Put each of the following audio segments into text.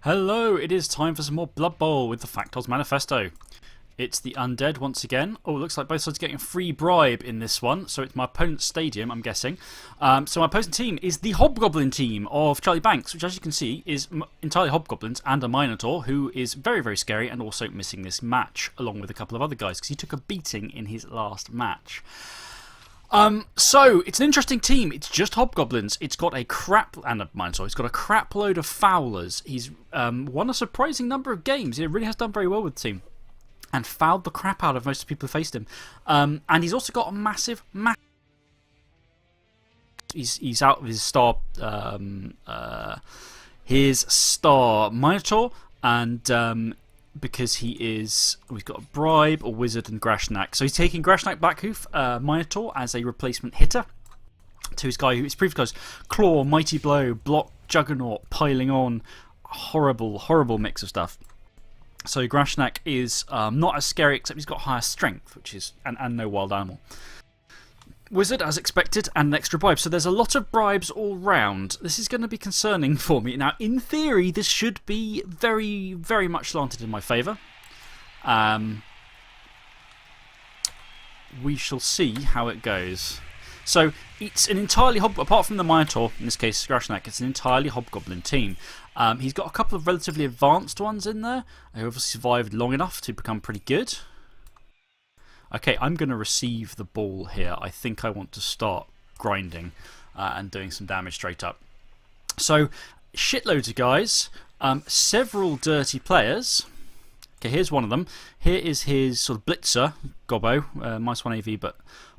Hello, it is time for some more Blood Bowl with the Factol's Manifesto. It's the Undead once again. Oh, it looks like both sides are getting a free bribe in this one. So it's my opponent's stadium, I'm guessing. So my opposing team is the Hobgoblin team of Charlie Banks, which as you can see is entirely Hobgoblins and a Minotaur, who is very, very scary and also missing this match, along with a couple of other guys, because he took a beating in his last match. So it's an interesting team. It's just Hobgoblins. It's got a crap and a Minotaur. It's got a crap load of Fowlers. He's won a surprising number of games. He really has done very well with the team, and fouled the crap out of most of the people who faced him. And he's also got a massive. He's out of his star Minotaur, and because we've got a bribe, a wizard, and Grashnak. So he's taking Grashnak Blackhoof, Minotaur, as a replacement hitter to his guy who his previous guys Claw, Mighty Blow, Block, Juggernaut, piling on. Horrible, horrible mix of stuff. So Grashnak is not as scary, except he's got higher strength, which is and no wild animal. Wizard, as expected, and an extra bribe. So there's a lot of bribes all round. This is going to be concerning for me. Now, in theory, this should be very, very much slanted in my favour. We shall see how it goes. So it's an entirely apart from the Minotaur, in this case Grashnak, it's an entirely Hobgoblin team. He's got a couple of relatively advanced ones in there who obviously survived long enough to become pretty good. Okay, I'm going to receive the ball here. I think I want to start grinding and doing some damage straight up. So, shitloads of guys, several dirty players. Okay, here's one of them. Here is his sort of blitzer, Gobbo, -1 AV, but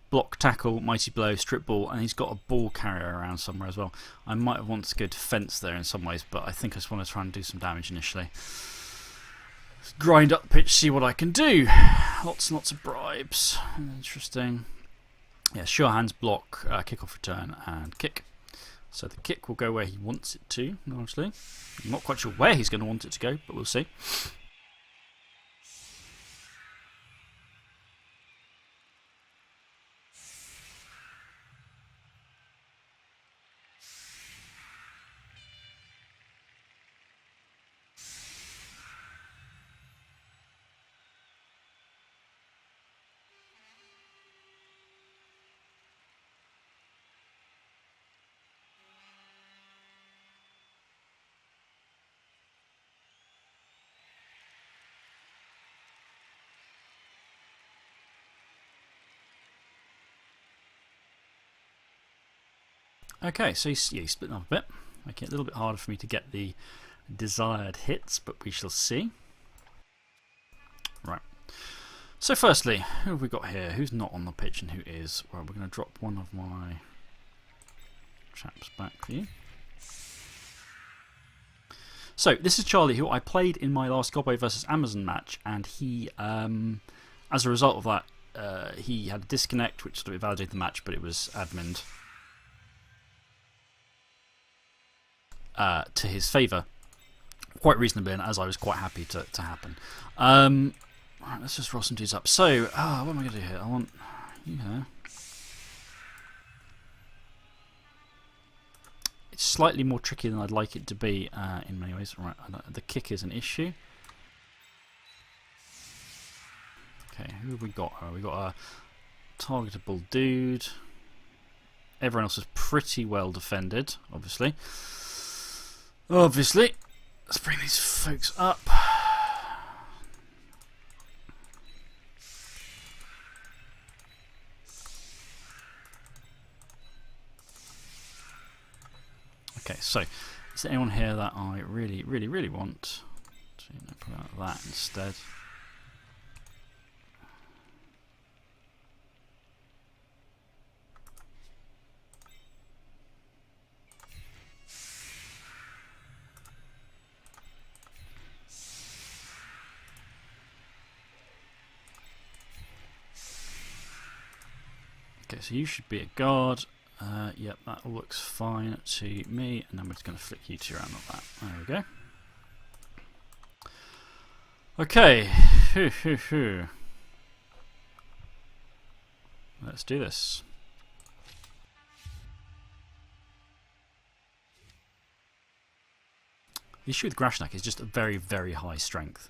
block, tackle, mighty blow, strip ball, and he's got a ball carrier around somewhere as well. I might have wanted to go defence there in some ways, but I think I just want to try and do some damage initially. Grind up the pitch, see what I can do. Lots and lots of bribes. Interesting. Yeah, sure hands, block, kick off return, and kick. So the kick will go where he wants it to, largely. I'm not quite sure where he's going to want it to go, but we'll see. Okay, so he's splitting off a bit, making it a little bit harder for me to get the desired hits, but we shall see. Right. So, firstly, who have we got here? Who's not on the pitch and who is? Well, we're going to drop one of my chaps back for you. So, this is Charlie, who I played in my last Gobbo versus Amazon match, and he, as a result of that, he had a disconnect, which sort of invalidated the match, but it was admined to his favour quite reasonably, and as I was quite happy to happen. Right, let's just roll some dudes up. So, what am I going to do here? I want, it's slightly more tricky than I'd like it to be in many ways. Right, the kick is an issue. Okay, who have we got? We got a targetable dude. Everyone else is pretty well defended, obviously. Let's bring these folks up. Okay, so is there anyone here that I really, really, really want? So, put out that instead. Okay, so you should be a guard. Yep, that all looks fine to me, and then we're just going to flick you two around like that. There we go. Okay, let's do this. The issue with Grashnak is just a very, very high strength.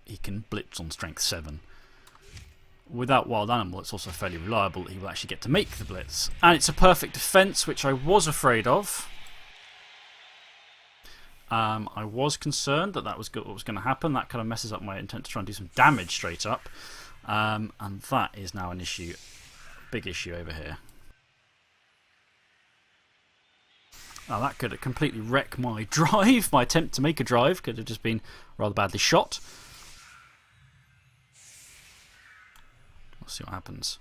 He can blitz on strength 7. Without Wild Animal, it's also fairly reliable that he will actually get to make the blitz. And it's a perfect defense, which I was afraid of. I was concerned that that was what was going to happen. That kind of messes up my intent to try and do some damage straight up. And that is now an issue. Big issue over here. Now that could completely wreck my drive. My attempt to make a drive could have just been rather badly shot. We'll see what happens.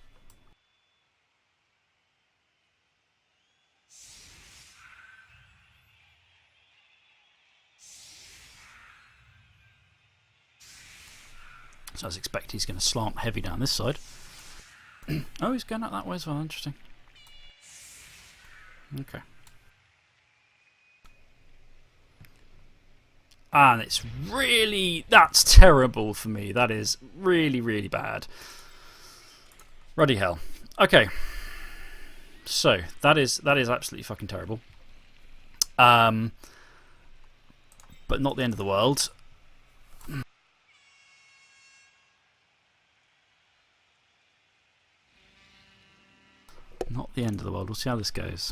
So as expected, he's going to slant heavy down this side. Oh, he's going out that way as well. Interesting. Okay. And it's really... That's terrible for me. That is really, really bad. Ruddy hell. Okay. So, that is absolutely fucking terrible. But not the end of the world. Not the end of the world. We'll see how this goes.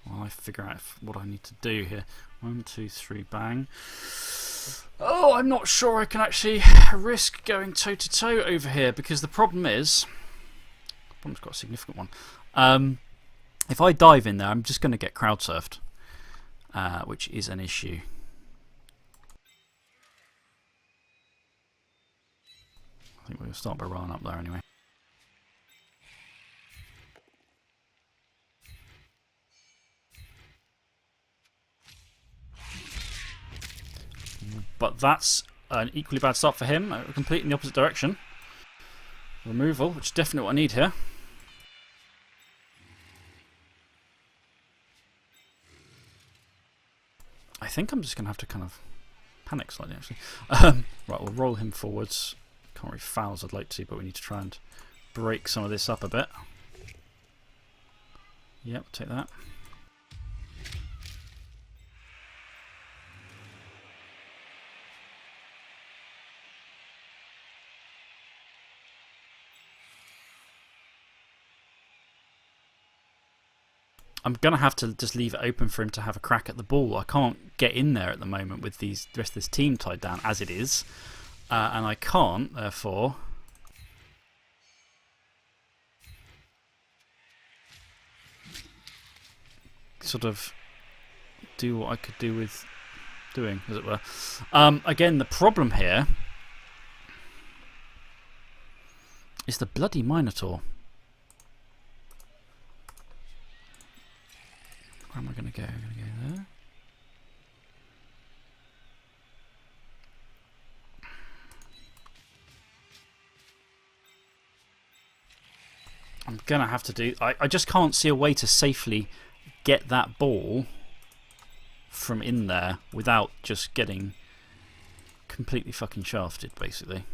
While I figure out what I need to do here. 1, 2, 3, bang. Oh, I'm not sure I can actually risk going toe-to-toe over here, because the problem is... The problem's quite a significant one. If I dive in there, I'm just going to get crowd surfed, which is an issue. I think we'll start by rolling up there anyway. But that's an equally bad start for him, completely in the opposite direction. Removal, which is definitely what I need here. I think I'm just going to have to kind of panic slightly, actually. Right, we'll roll him forwards. Can't really foul as I'd like to, but we need to try and break some of this up a bit. Yep, take that. I'm going to have to just leave it open for him to have a crack at the ball. I can't get in there at the moment with the rest of this team tied down as it is. And I can't, therefore... sort of do what I could do with doing, as it were. Again, the problem here is the bloody Minotaur. Where am I going to go? I'm going to go there. I'm going to have to do... I just can't see a way to safely get that ball from in there without just getting completely fucking shafted, basically.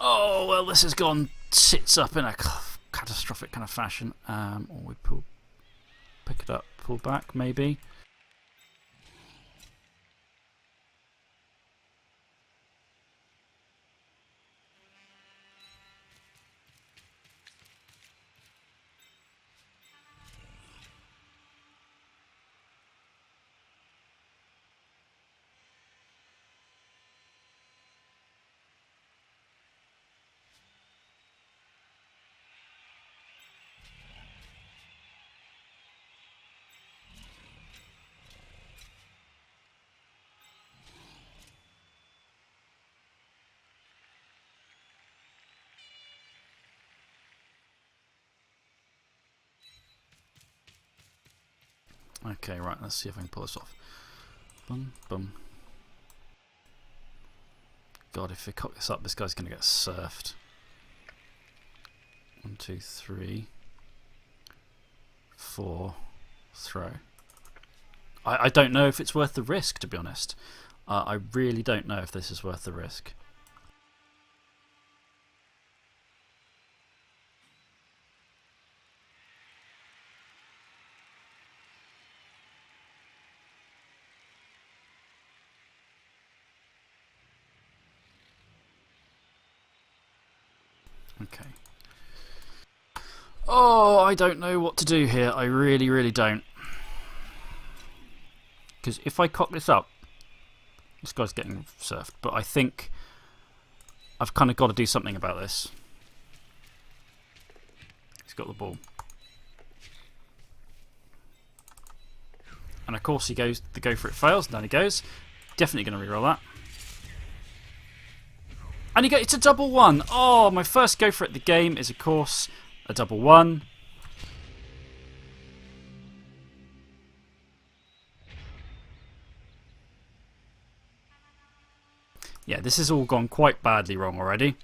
Oh, well, this has gone sits up in a catastrophic kind of fashion. Or we pick it up, pull back, maybe. Okay, right, let's see if I can pull this off. Boom, boom. God, if we cock this up, this guy's going to get surfed. 1, 2, 3, 4, throw. I don't know if it's worth the risk, to be honest. I really don't know if this is worth the risk. Okay. Oh, I don't know what to do here. I really, really don't. Because if I cock this up, this guy's getting surfed. But I think I've kind of got to do something about this. He's got the ball. And of course he goes, the go for it fails, and down he goes. Definitely going to reroll that. And it's a double one. Oh, my first go for it the game is, of course, a double one. Yeah, this has all gone quite badly wrong already.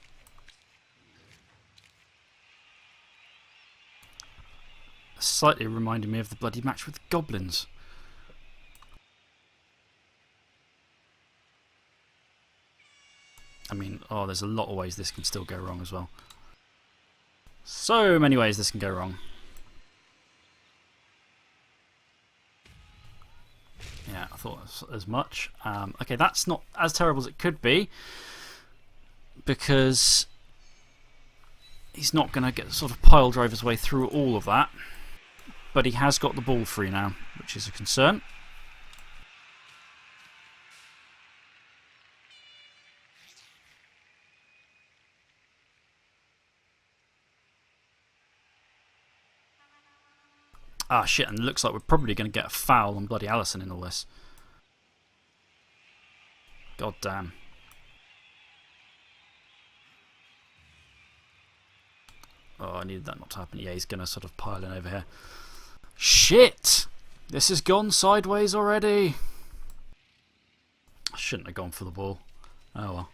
Slightly reminding me of the bloody match with goblins. I mean, oh, there's a lot of ways this can still go wrong as well. So many ways this can go wrong. Yeah, I thought as much. Okay, that's not as terrible as it could be, because he's not going to get sort of pile drive his way through all of that. But he has got the ball free now, which is a concern. Ah, shit, and it looks like we're probably going to get a foul on bloody Allison in all this. God damn. Oh, I needed that not to happen. Yeah, he's going to sort of pile in over here. Shit! This has gone sideways already. I shouldn't have gone for the ball. Oh well.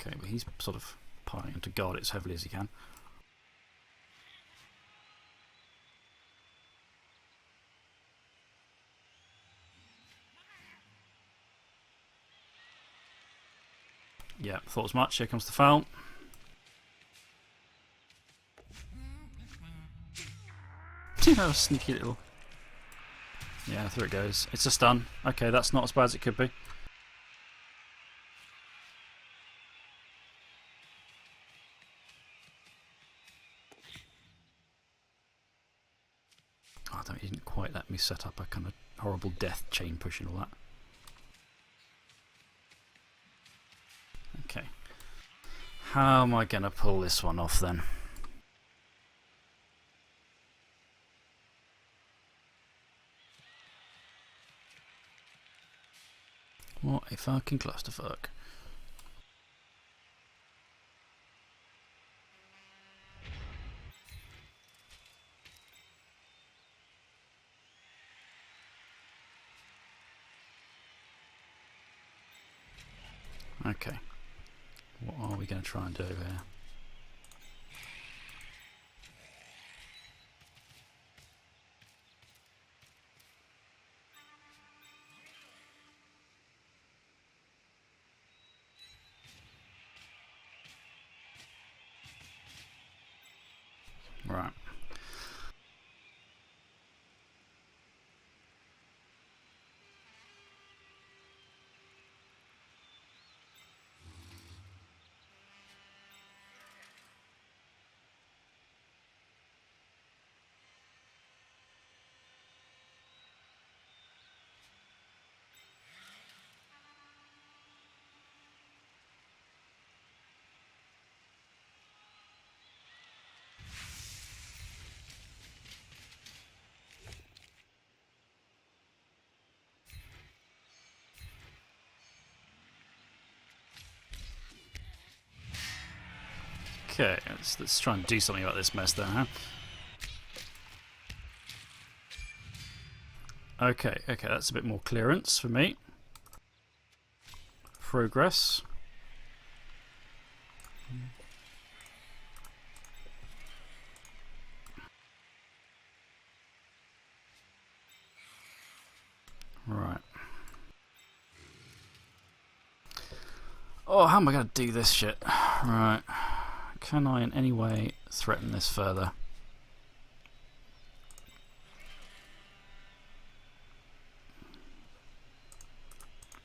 Okay, but he's sort of piling to guard it as heavily as he can. Yeah, thought as much. Here comes the foul. Oh, sneaky little. Yeah, through it goes. It's a stun. Okay, that's not as bad as it could be. Oh, he didn't quite let me set up a kind of horrible death chain push and all that. Okay. How am I going to pull this one off then? What a fucking clusterfuck. Okay. What are we going to try and do here? Right. Okay, let's try and do something about this mess then, huh? Okay, that's a bit more clearance for me. Progress. Right. Oh, how am I going to do this shit? Right. Can I in any way threaten this further?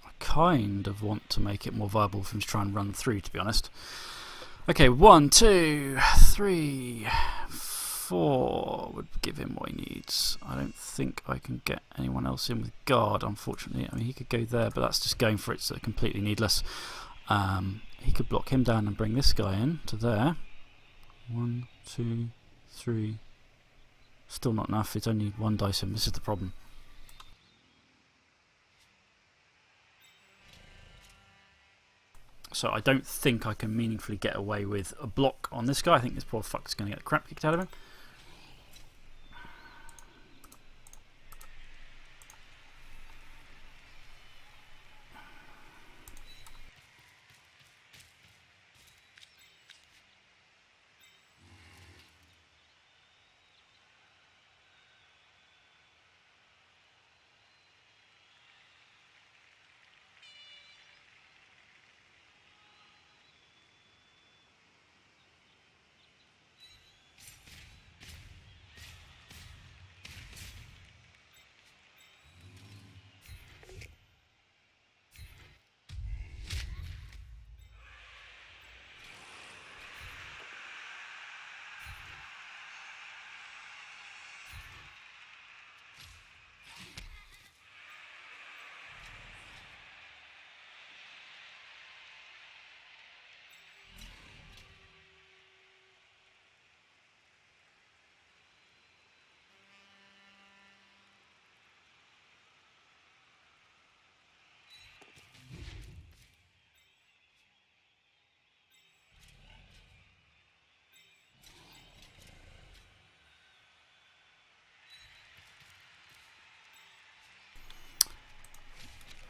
I kind of want to make it more viable for him to try and run through, to be honest. Okay, 1, 2, 3, 4 would give him what he needs. I don't think I can get anyone else in with guard, unfortunately. I mean, he could go there, but that's just going for it, so completely needless. He could block him down and bring this guy in to there. 1, 2, 3. Still not enough. It's only 1 dice in. This is the problem. So I don't think I can meaningfully get away with a block on this guy. I think this poor fuck's going to get the crap kicked out of him.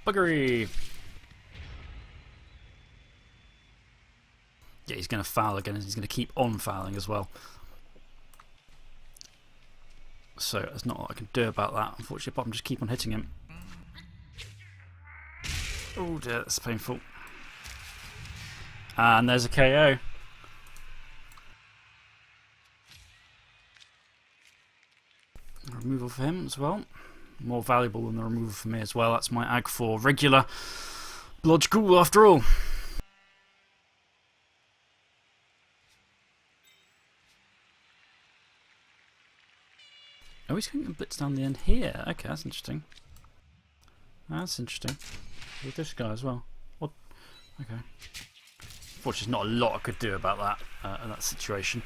Buggery! Yeah, he's going to foul again, and he's going to keep on fouling as well. So there's not a lot I can do about that, unfortunately, apart from just keep on hitting him. Oh dear, that's painful. And there's a KO. Removal for him as well. More valuable than the removal for me as well. That's my Ag 4 regular Blodge Ghoul after all. Oh, he's going to blitz down the end here. Okay, that's interesting. That's interesting. With this guy as well. What? Okay. Unfortunately, there's not a lot I could do about that in that situation.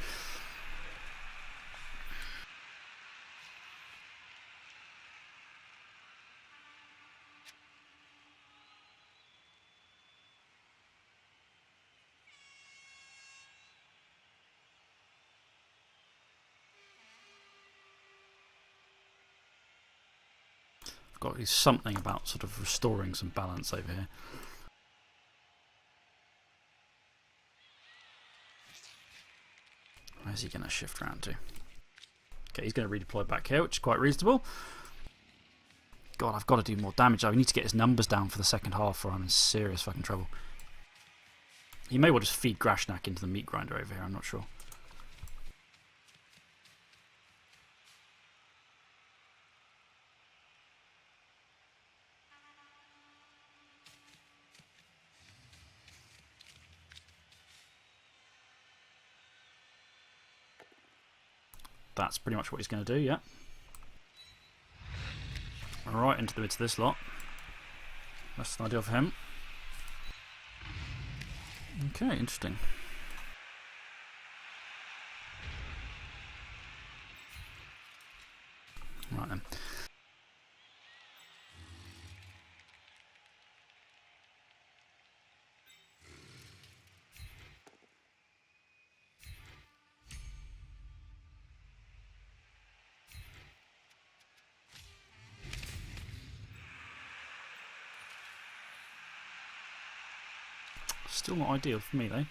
Got to do something about sort of restoring some balance over here. Where's he going to shift around to? Okay, he's going to redeploy back here, which is quite reasonable. God, I've got to do more damage. I need to get his numbers down for the second half, or I'm in serious fucking trouble. He may well just feed Grashnak into the meat grinder over here, I'm not sure. That's pretty much what he's going to do, yeah. Alright, into the mids of this lot. That's an idea for him. Okay, interesting. Right then. Still not ideal for me though.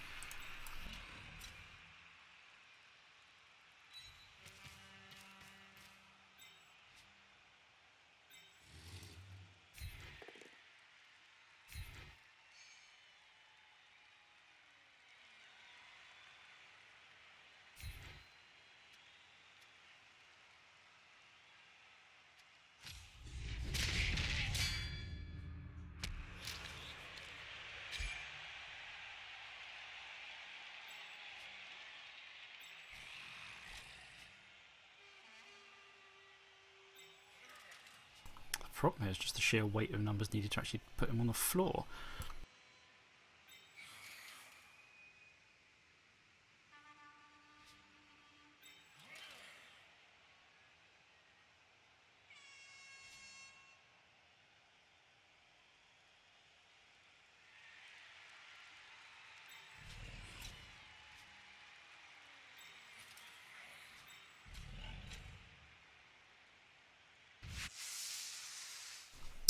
problem here is just the sheer weight of numbers needed to actually put him on the floor.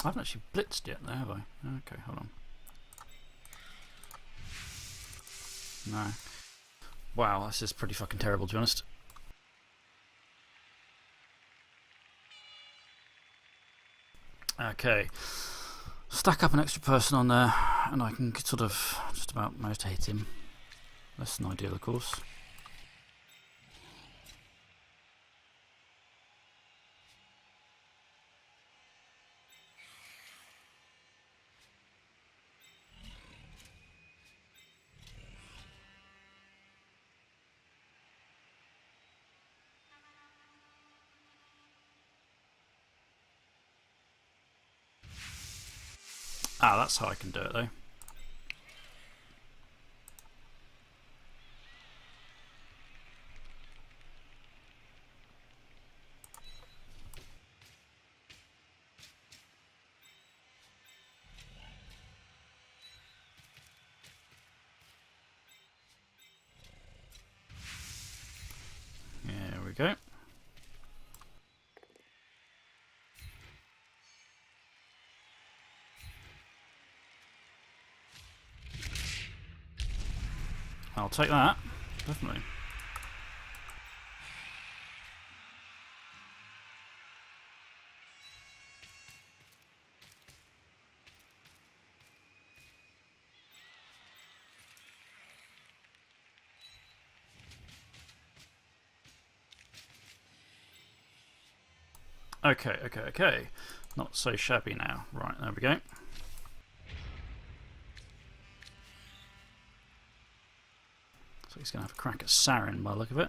I haven't actually blitzed yet though, have I? Okay, hold on. No. Wow, this is pretty fucking terrible, to be honest. Okay. Stack up an extra person on there, and I can sort of just about manage to hit him. Less than ideal, of course. Ah, that's how I can do it though. There we go. I'll take that, definitely. Okay. Not so shabby now. Right, there we go. So he's going to have a crack at Saren by the look of it.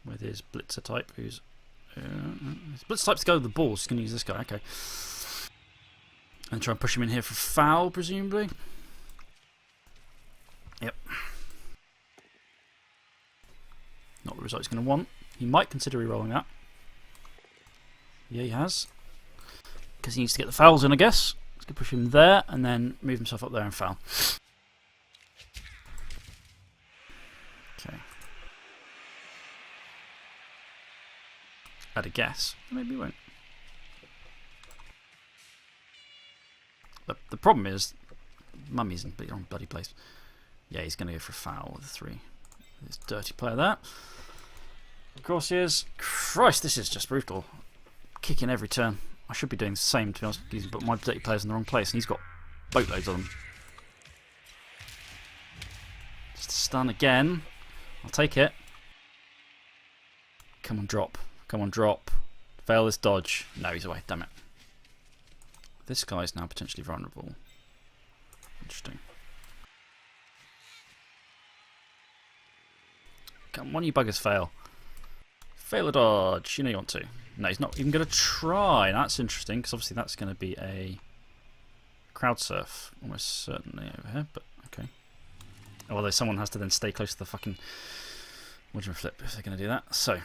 With his blitzer type, who's... his blitzer type's go with the balls, he's going to use this guy, okay. And try and push him in here for foul, presumably. Yep. Not the result he's going to want. He might consider re-rolling that. Yeah, he has. Because he needs to get the fouls in, I guess. He's going to push him there and then move himself up there and foul. Okay. I'd a guess. Maybe he won't. The problem is, Mummy's in the wrong bloody place. Yeah, he's going to go for a foul with a 3. This dirty player there. Of course he is. Christ, this is just brutal. Kicking every turn. I should be doing the same, to be honest, but my dirty player's in the wrong place and he's got boatloads of them. Just a stun again. I'll take it. Come on, drop. Come on, drop. Fail this dodge. No, he's away. Damn it. This guy's now potentially vulnerable. Interesting. Come on, you buggers, fail. Fail a dodge. You know you want to. No, he's not even going to try. That's interesting, because obviously that's going to be a crowd surf. Almost certainly over here, but okay. Although someone has to then stay close to the fucking Woodman flip if they're going to do that. So.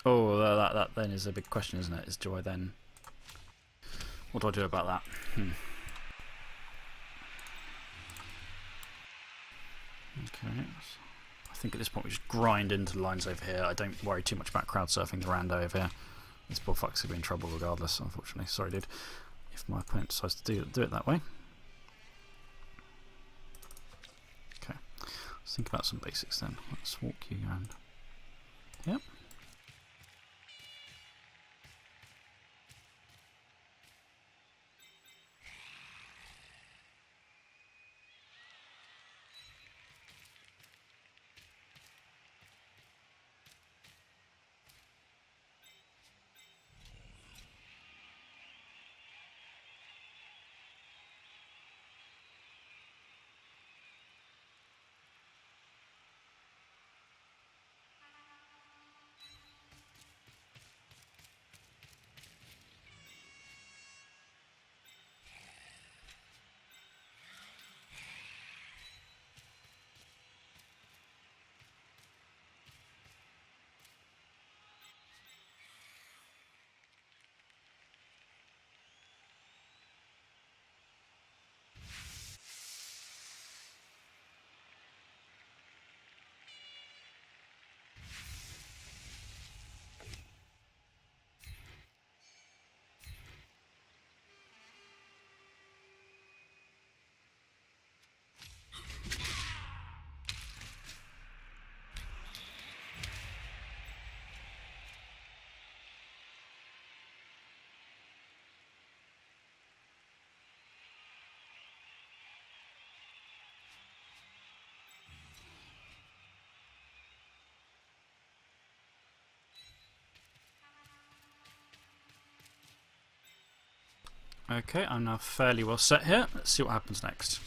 Oh, that then is a big question, isn't it? Is do I then... What do I do about that? Okay. I think at this point we just grind into the lines over here. I don't worry too much about crowd surfing the rando over here. This poor fuck's going to be in trouble regardless, unfortunately. Sorry, dude. If my opponent decides to do it that way. Okay. Let's think about some basics then. Let's walk you around. Yep. Okay, I'm now fairly well set here. Let's see what happens next.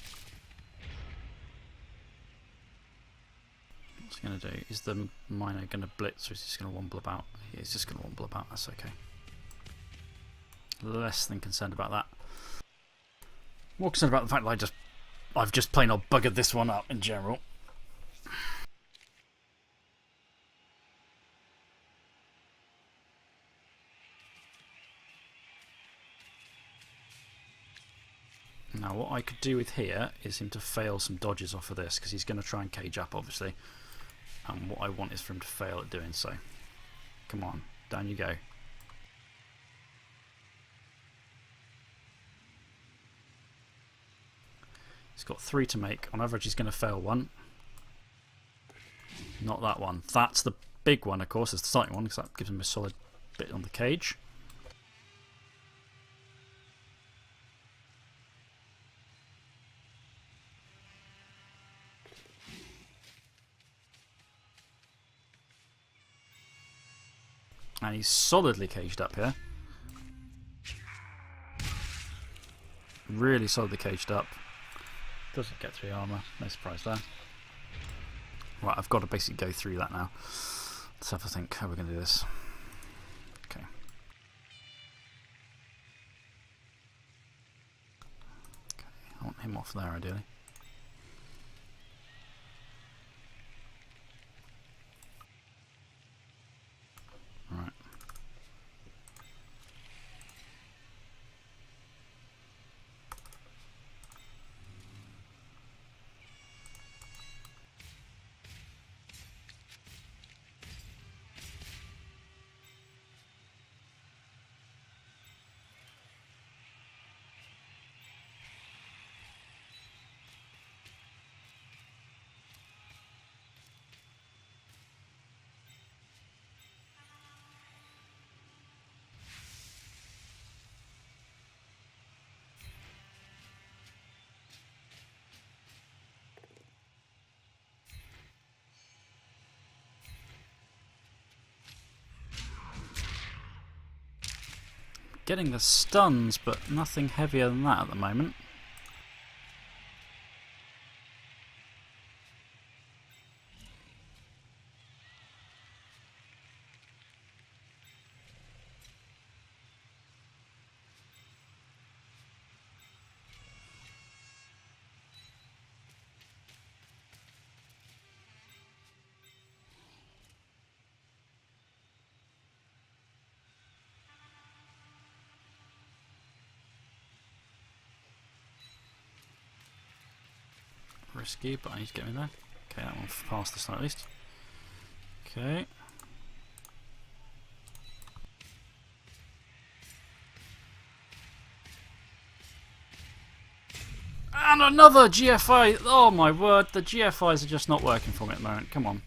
What's he going to do? Is the miner going to blitz or is he just going to womble about? Yeah, he's just going to womble about. That's okay. Less than concerned about that. More concerned about the fact that I've just plain old buggered this one up in general. Now what I could do with here is him to fail some dodges off of this, because he's going to try and cage up obviously, and what I want is for him to fail at doing so. Come on, down you go. He's got 3 to make. On average he's going to fail 1. Not that one. That's the big one, of course. It's the starting one because that gives him a solid bit on the cage. And he's solidly caged up here. Really solidly caged up. Doesn't get 3 armour. No surprise there. Right, I've got to basically go through that now. Let's have a think how we're going to do this. Okay. Okay, I want him off there ideally. Right. Getting the stuns, but nothing heavier than that at the moment. Risky, but I need to get in there. Okay, that one passed the stun at least. Okay. And another GFI! Oh my word, the GFIs are just not working for me at the moment. Come on.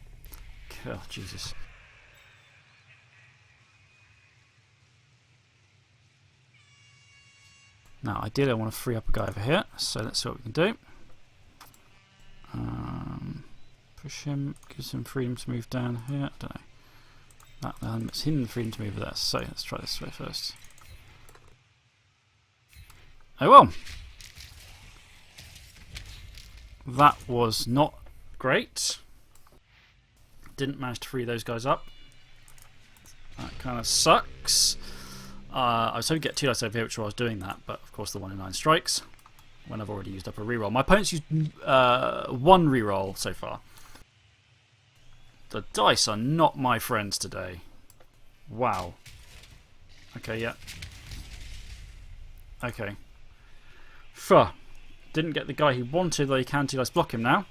Oh, Jesus. Now, ideally I want to free up a guy over here, so let's see what we can do. Push him, gives him freedom to move down here. I don't know. That limits him the freedom to move there. So let's try this way first. Oh well. That was not great. Didn't manage to free those guys up. That kind of sucks. I was hoping to get 2 dice over here, which I was doing that, but of course the 1 in 9 strikes. When I've already used up a reroll. My opponent's used 1 reroll so far. The dice are not my friends today. Wow. Okay, yeah. Okay. Phew. Didn't get the guy he wanted, though he can 2 dice block him now.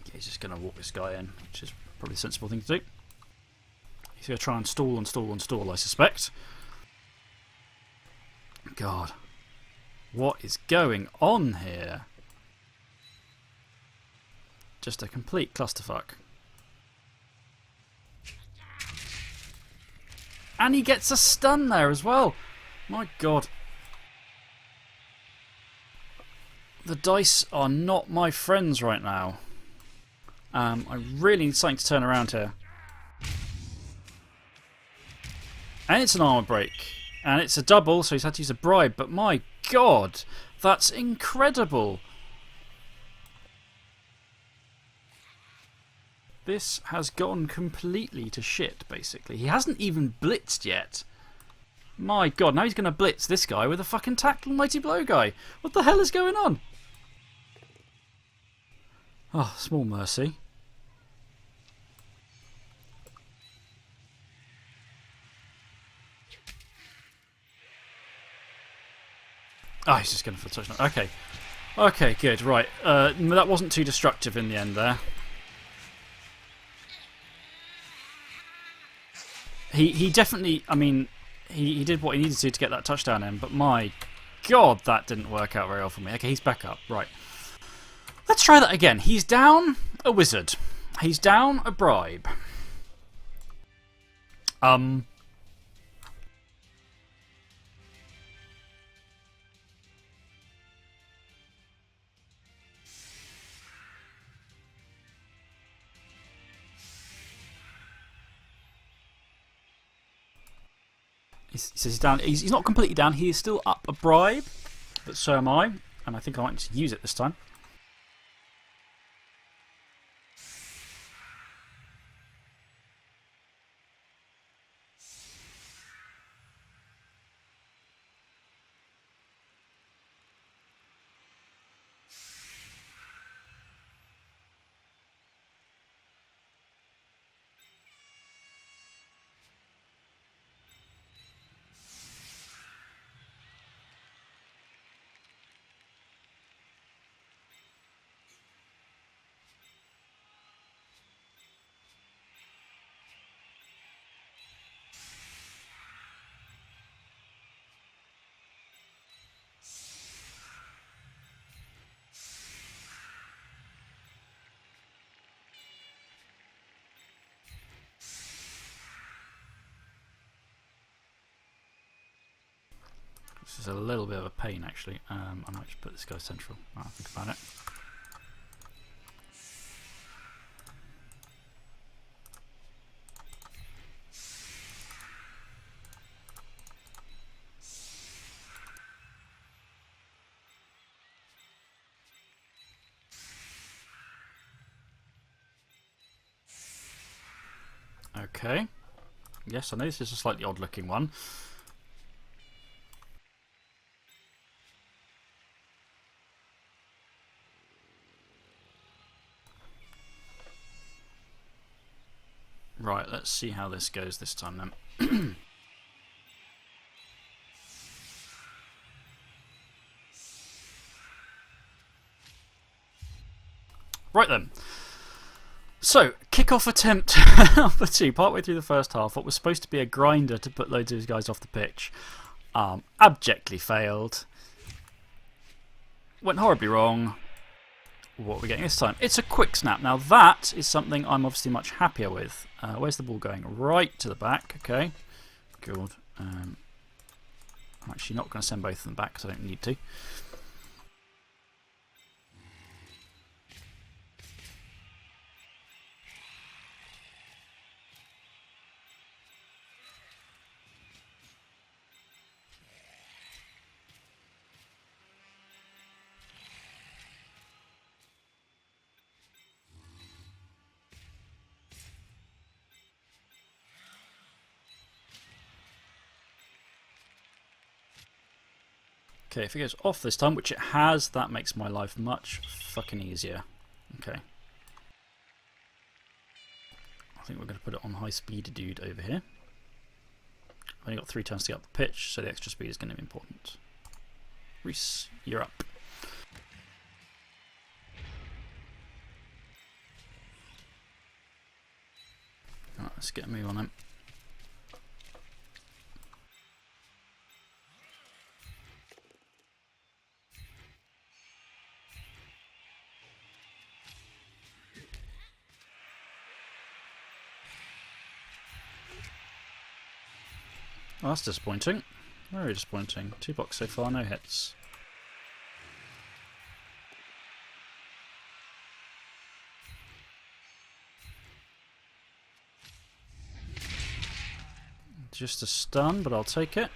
Okay, he's just going to walk this guy in, which is probably a sensible thing to do. He's going to try and stall and stall and stall, I suspect. God. What is going on here? Just a complete clusterfuck. And he gets a stun there as well. My God. The dice are not my friends right now. I really need something to turn around here. And it's an armor break. And it's a double, so he's had to use a bribe. But my god, that's incredible. This has gone completely to shit, basically. He hasn't even blitzed yet. My god, now he's going to blitz this guy with a fucking Tactical Mighty Blow guy. What the hell is going on? Oh, small mercy. Oh, he's just going for a touchdown. Okay. Okay, good. Right. That wasn't too destructive in the end there. He definitely, I mean, he did what he needed to get that touchdown in, but my god, that didn't work out very well for me. Okay, he's back up. Right. Let's try that again. He's down a wizard. He's down a bribe. He says he's down. He's not completely down. He is still up a bribe, but so am I. And I think I might just use it this time. This is a little bit of a pain, actually. I might just put this guy central. I'll think about it. Okay. Yes, I know this is a slightly odd looking one. Right, let's see how this goes this time then. Right then. So, kick-off attempt number 2, partway through the first half. What was supposed to be a grinder to put loads of these guys off the pitch. Abjectly failed. Went horribly wrong. What are we getting this time? It's a quick snap. Now that is something I'm obviously much happier with. Where's the ball going? Right to the back. Okay. Good. I'm actually not going to send both of them back because I don't need to. Okay, if it goes off this time, which it has, that makes my life much fucking easier. Okay. I think we're going to put it on high speed dude over here. I've only got 3 turns to get up the pitch, so the extra speed is going to be important. Reese, you're up. Alright, let's get a move on him. Oh, that's disappointing. Very disappointing. 2 blocks so far, no hits. Just a stun, but I'll take it.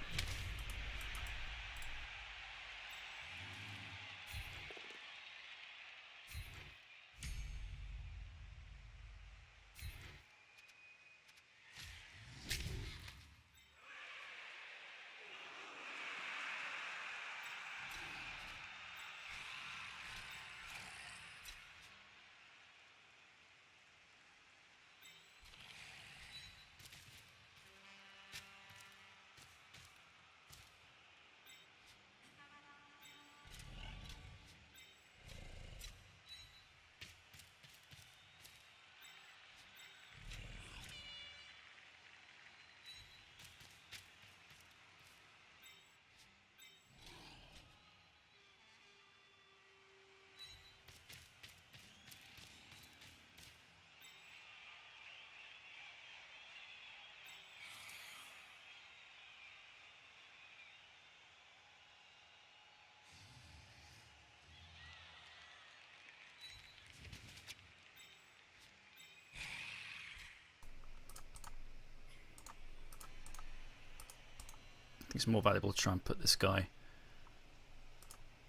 It's more valuable to try and put this guy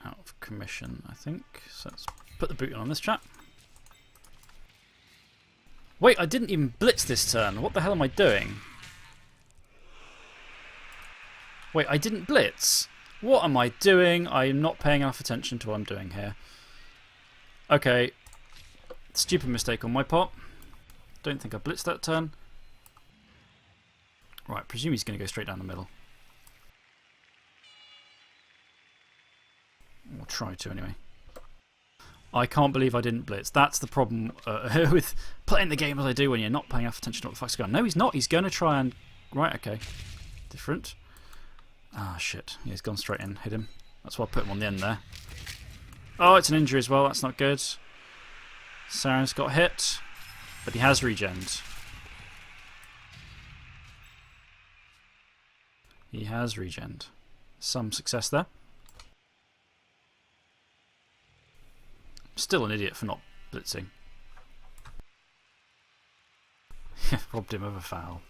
out of commission, I think. So let's put the boot on this chap. Wait, I didn't even blitz this turn. What the hell am I doing? Wait, I didn't blitz. What am I doing? I'm not paying enough attention to what I'm doing here. Okay. Stupid mistake on my part. Don't think I blitzed that turn. Right, presume he's going to go straight down the middle. Or try to, anyway. I can't believe I didn't blitz. That's the problem with playing the game as I do when you're not paying enough attention to what the fuck's going on. No, he's not. He's going to try and... Right, okay. Different. Ah, shit. Yeah, he's gone straight in. Hit him. That's why I put him on the end there. Oh, it's an injury as well. That's not good. Saren's got hit. But he has regened. He has regened. Some success there. Still an idiot for not blitzing. Robbed him of a foul.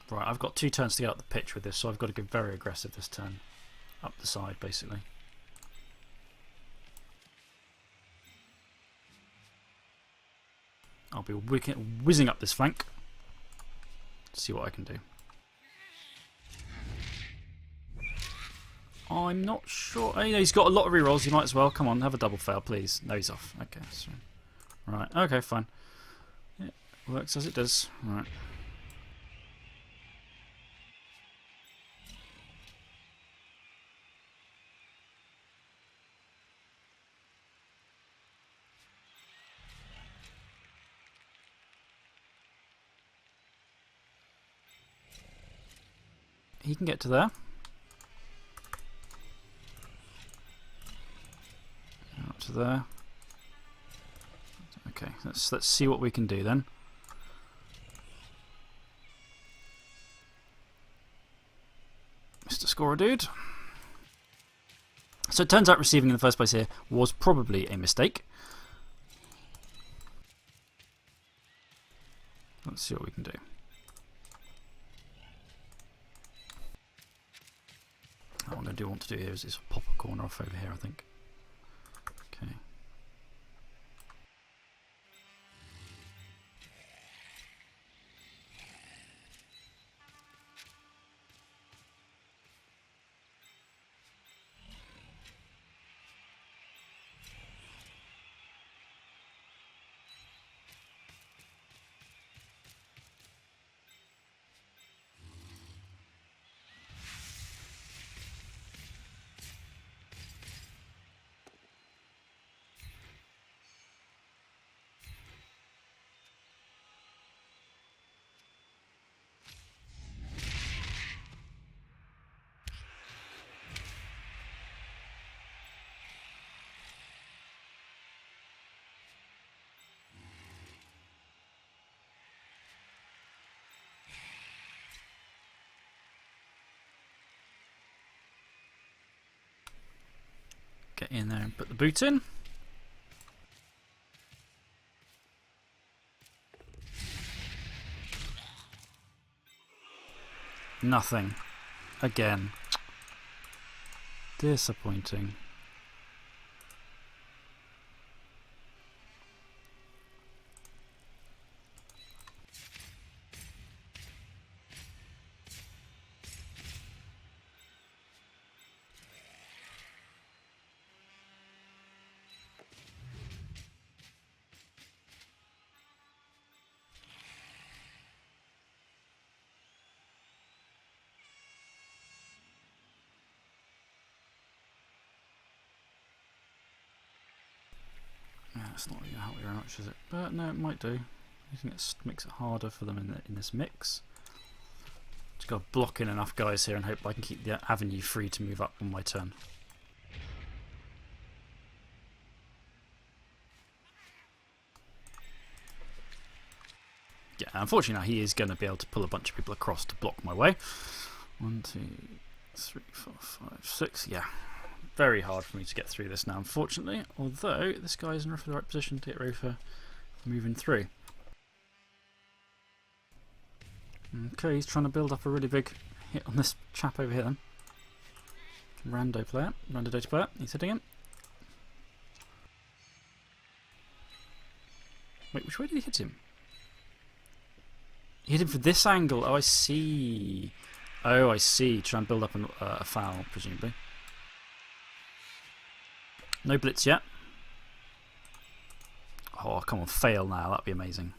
Right, I've got 2 turns to get up the pitch with this, so I've got to go very aggressive this turn. Up the side, basically. I'll be whizzing up this flank. See what I can do. I'm not sure. Oh, yeah, he's got a lot of rerolls. He might as well. Come on, have a double fail, please. No, he's off. Okay, so, right. Okay, fine. It works as it does. Right. He can get to there. Up to there. Okay, let's see what we can do then. Mr. Scorer Dude. So it turns out receiving in the first place here was probably a mistake. Let's see what we can do. What I do want to do here is pop a corner off over here, I think. Okay. get in there and put the boot in. Nothing. Again. Disappointing. That's not really help very much, is it? But no, it might do. I think it makes it harder for them in this mix. Just got to block in enough guys here and hope I can keep the avenue free to move up on my turn. Yeah, unfortunately now he is going to be able to pull a bunch of people across to block my way. 1, 2, 3, 4, 5, 6. Yeah. Very hard for me to get through this now, unfortunately. Although this guy is in the right position to get ready for moving through. Okay, he's trying to build up a really big hit on this chap over here then. Rando data player. He's hitting him. Wait, which way did he hit him? He hit him from this angle. Oh, I see. Oh, I see. Try and build up a foul, presumably. No blitz yet. Oh, come on, fail now. That'd be amazing.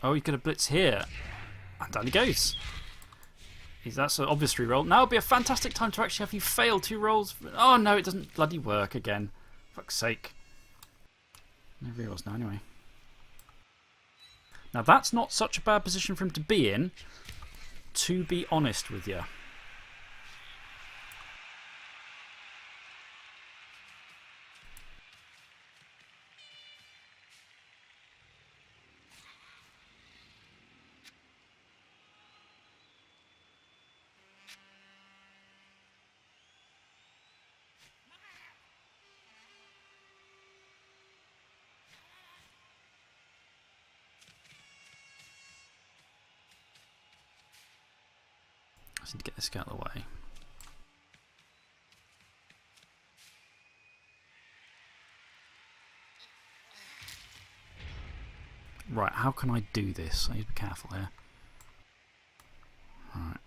Oh, you could have blitz here. And down he goes. That's an obvious reroll. Now would be a fantastic time to actually have you fail 2 rolls. Oh no, it doesn't bloody work again. Fuck's sake. No rerolls now anyway. Now that's not such a bad position for him to be in, to be honest with you. I need to get this guy out of the way. Right, how can I do this? I need to be careful here. Alright.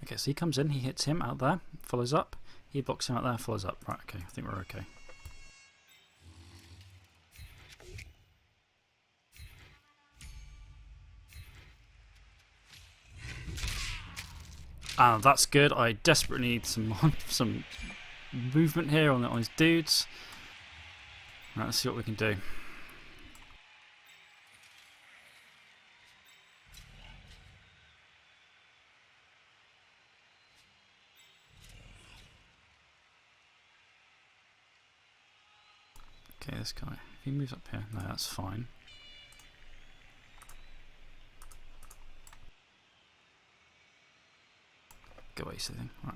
Okay, so he comes in, he hits him out there, follows up. He blocks him out there, follows up. Right, okay, I think we're okay. That's good. I desperately need some movement here on his dudes. Right, let's see what we can do. Okay, this guy. If he moves up here, no, that's fine. Go away, silly thing. Right.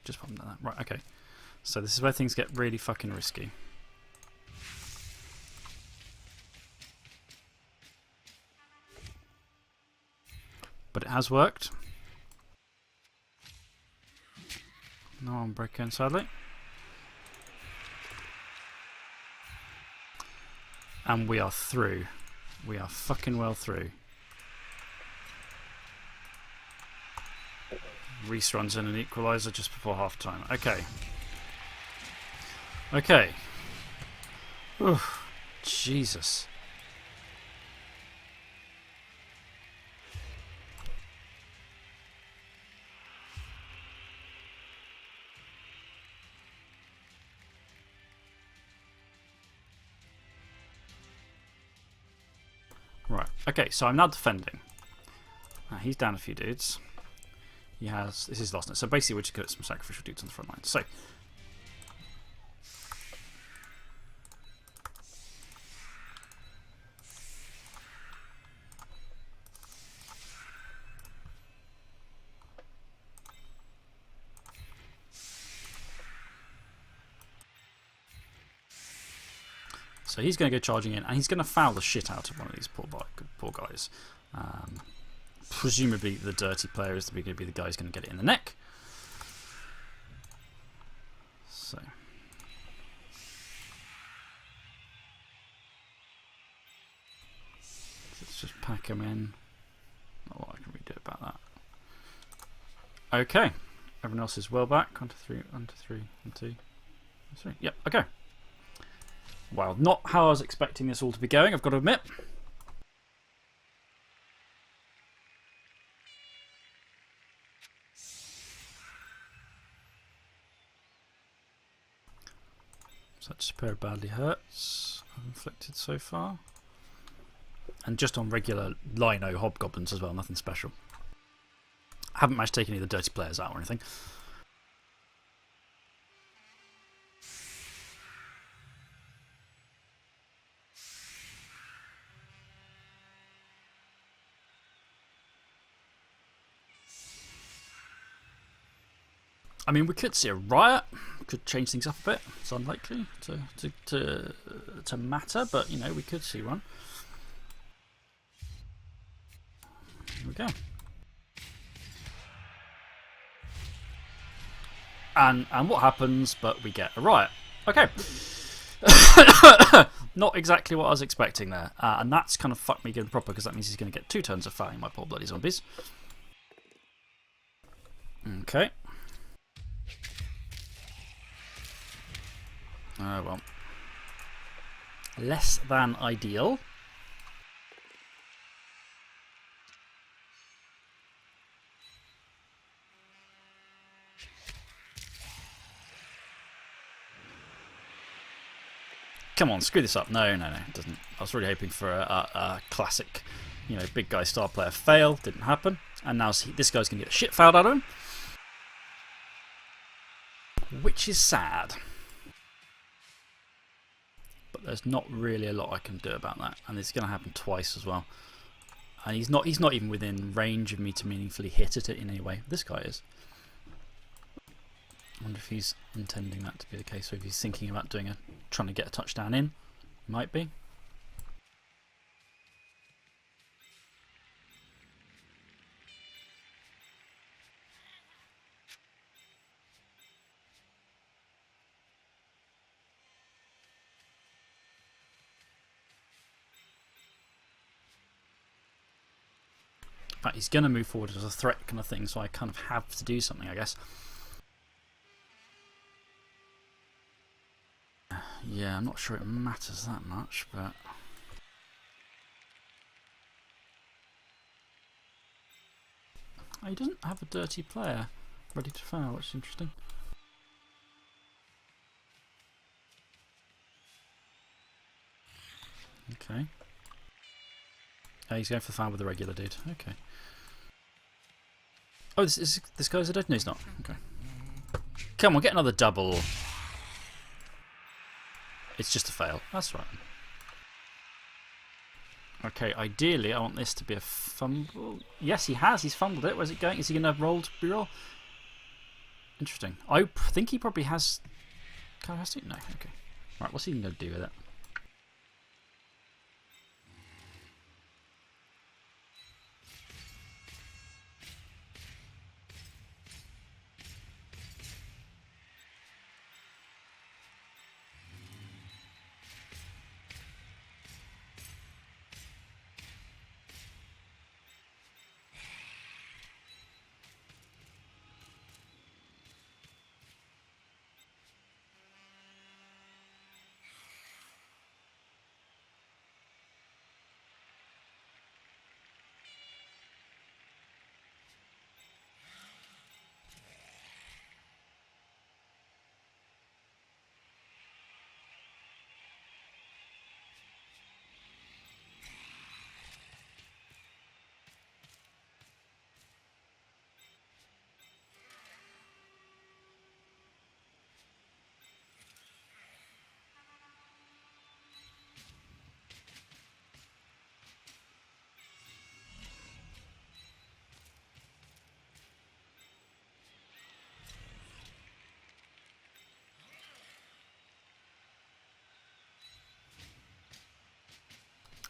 Just pop him down there. Right, okay. So this is where things get really fucking risky. but it has worked. No one broke in, sadly. And we are through. We are fucking well through. Reese runs in an equaliser just before half time. Okay. Okay. Oof. Jesus. Right. Okay, so I'm now defending. He's down a few dudes. He has... This is last night. So basically we're just going to get some sacrificial dudes on the front line. So he's going to go charging in, and he's going to foul the shit out of one of these poor guys. Presumably the dirty player is going to be the guy who's going to get it in the neck. So let's just pack him in. Not what I can really do about that. Okay, everyone else is well back. 1 to 3, 1 to 3, 1 2, 3. Yep. Okay. Well, not how I was expecting this all to be going, I've got to admit. Such a pair of badly hurts I've inflicted so far. And just on regular Lino hobgoblins as well, nothing special. I haven't managed to take any of the dirty players out or anything. I mean, we could see a riot. Could change things up a bit. It's unlikely to matter, but you know, we could see one. Here we go. And what happens? But we get a riot. Okay. Not exactly what I was expecting there, and that's kind of fucked me good proper because that means he's going to get 2 turns of fouling my poor bloody zombies. Okay. Oh well. Less than ideal. Come on, screw this up. No, it doesn't. I was really hoping for a classic, you know, big guy star player fail. Didn't happen. And now this guy's going to get the shit fouled out of him. Which is sad. But there's not really a lot I can do about that. And it's going to happen twice as well. And he's not even within range of me to meaningfully hit at it in any way. This guy is. I wonder if he's intending that to be the case, or if he's thinking about trying to get a touchdown in. Might be. In fact, he's going to move forward as a threat kind of thing, so I kind of have to do something, I guess. Yeah, I'm not sure it matters that much, but... Oh, he doesn't have a dirty player ready to foul, which is interesting. Okay. Oh, he's going for the foul with the regular dude. Okay. Oh, this guy's a dead? No, he's not. Okay. Come on, get another double. It's just a fail. That's right. Okay, ideally I want this to be a fumble. Yes, he has. He's fumbled it. Where's it going? Is he going to roll to reroll? Interesting. I think he probably has... Has he? No. Okay. Right, what's he going to do with it?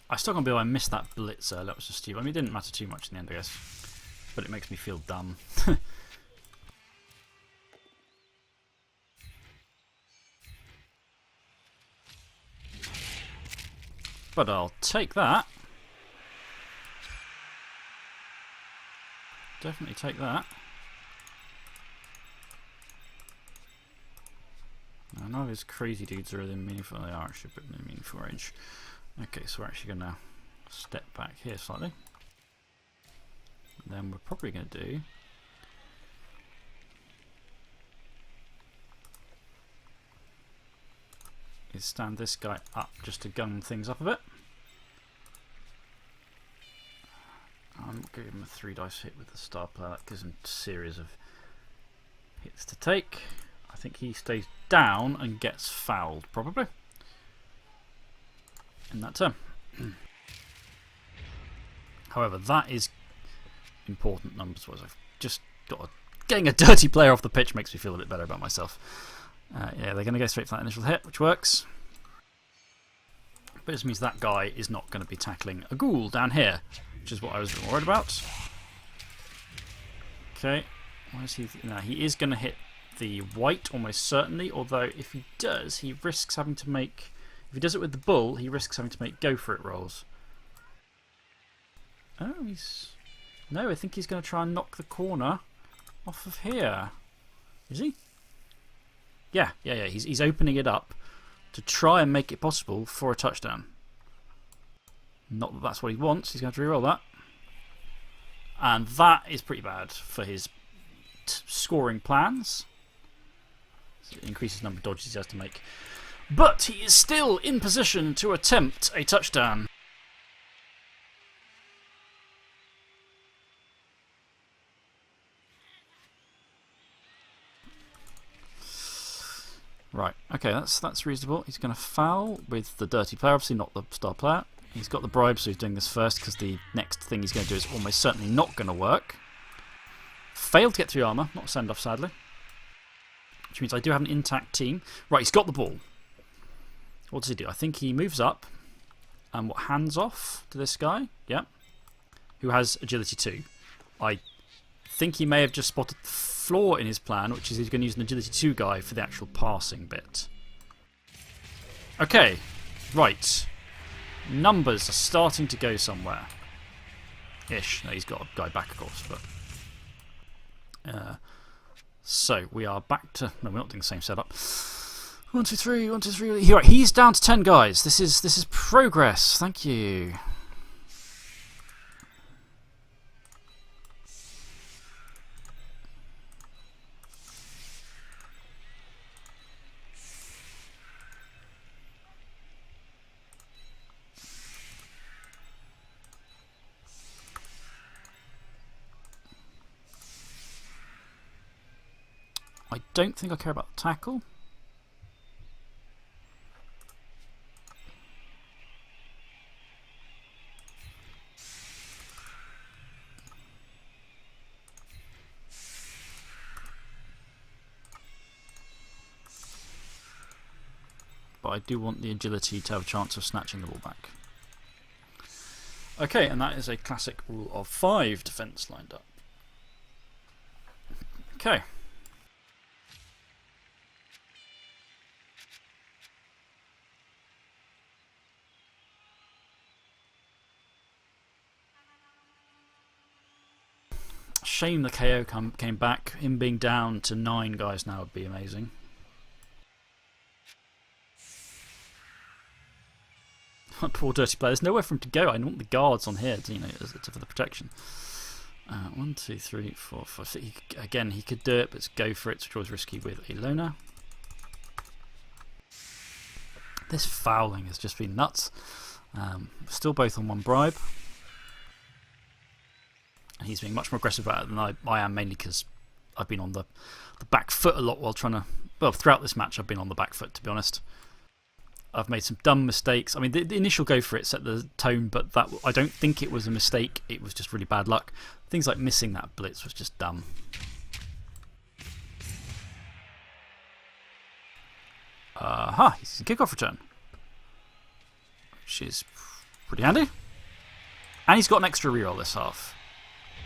I still can't believe I missed that blitzer. That was just stupid. I mean, it didn't matter too much in the end, I guess. But it makes me feel dumb. But I'll take that. Definitely take that. None of those crazy dudes are within meaningful. They are actually a bit in meaningful range. Okay, so we're actually going to step back here slightly. And then we're probably going to do is stand this guy up just to gun things up a bit. I'm going to give him a 3 dice hit with the star player. That gives him a series of hits to take. I think he stays down and gets fouled, probably, in that turn. However, that is important numbers wise. I've just got getting a dirty player off the pitch makes me feel a bit better about myself. Yeah, they're going to go straight for that initial hit, which works. But it just means that guy is not going to be tackling a ghoul down here, which is what I was a bit worried about. Okay, why is he? Now he is going to hit the white almost certainly, although if he does, he risks having to make. If he does it with the bull, he risks having to make go for it rolls. Oh, he's. No, I think he's going to try and knock the corner off of here. Is he? Yeah. He's opening it up to try and make it possible for a touchdown. Not that that's what he wants. He's going to reroll that. And that is pretty bad for his scoring plans. So it increases the number of dodges he has to make. But he is still in position to attempt a touchdown. Right, okay, that's reasonable. He's going to foul with the dirty player, obviously not the star player. He's got the bribe, so he's doing this first because the next thing he's going to do is almost certainly not going to work. Failed to get through armour, not a send off sadly. Which means I do have an intact team. Right, he's got the ball. What does he do? I think he moves up and hands off to this guy, yeah, who has agility 2. I think he may have just spotted the flaw in his plan, which is he's going to use an agility 2 guy for the actual passing bit. Okay, right. Numbers are starting to go somewhere. Ish. No, he's got a guy back, of course, but. So we are back to. No, we're not doing the same setup. 1, 2, 3, 1, 2, 3. Right, he's down to 10 guys. This is progress. Thank you. I don't think I care about the tackle. But I do want the agility to have a chance of snatching the ball back. Okay, and that is a classic rule of 5 defence lined up. Okay. Shame the KO came back. Him being down to 9 guys now would be amazing. Poor dirty player. There's nowhere for him to go. I want the guards on here, you know, for the protection. 1, 2, 3, 4, 5, 6. Again, he could do it, but let's go for it. Which was risky with a loner. This fouling has just been nuts. Still both on 1 bribe. He's being much more aggressive about it than I am, mainly because I've been on the back foot a lot while trying to. Well, throughout this match, I've been on the back foot, to be honest. I've made some dumb mistakes. I mean, the initial go for it set the tone, but that I don't think it was a mistake. It was just really bad luck. Things like missing that blitz was just dumb. He's a kickoff return, which is Pretty handy. And he's got an extra reroll this half.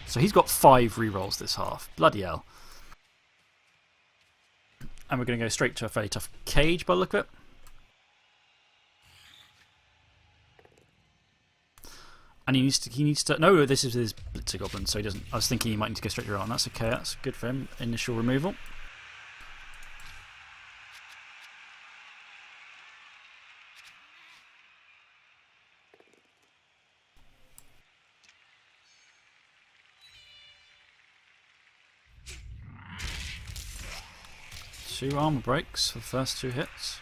So he's got 5 rerolls this half. Bloody hell. And we're going to go straight to a fairly tough cage by the look of it. And he needs to. No, this is his Blitzer Goblin, so he doesn't. I was thinking he might need to go straight to roll, and that's okay. That's good for him. Initial removal. Two armor breaks for the first 2 hits.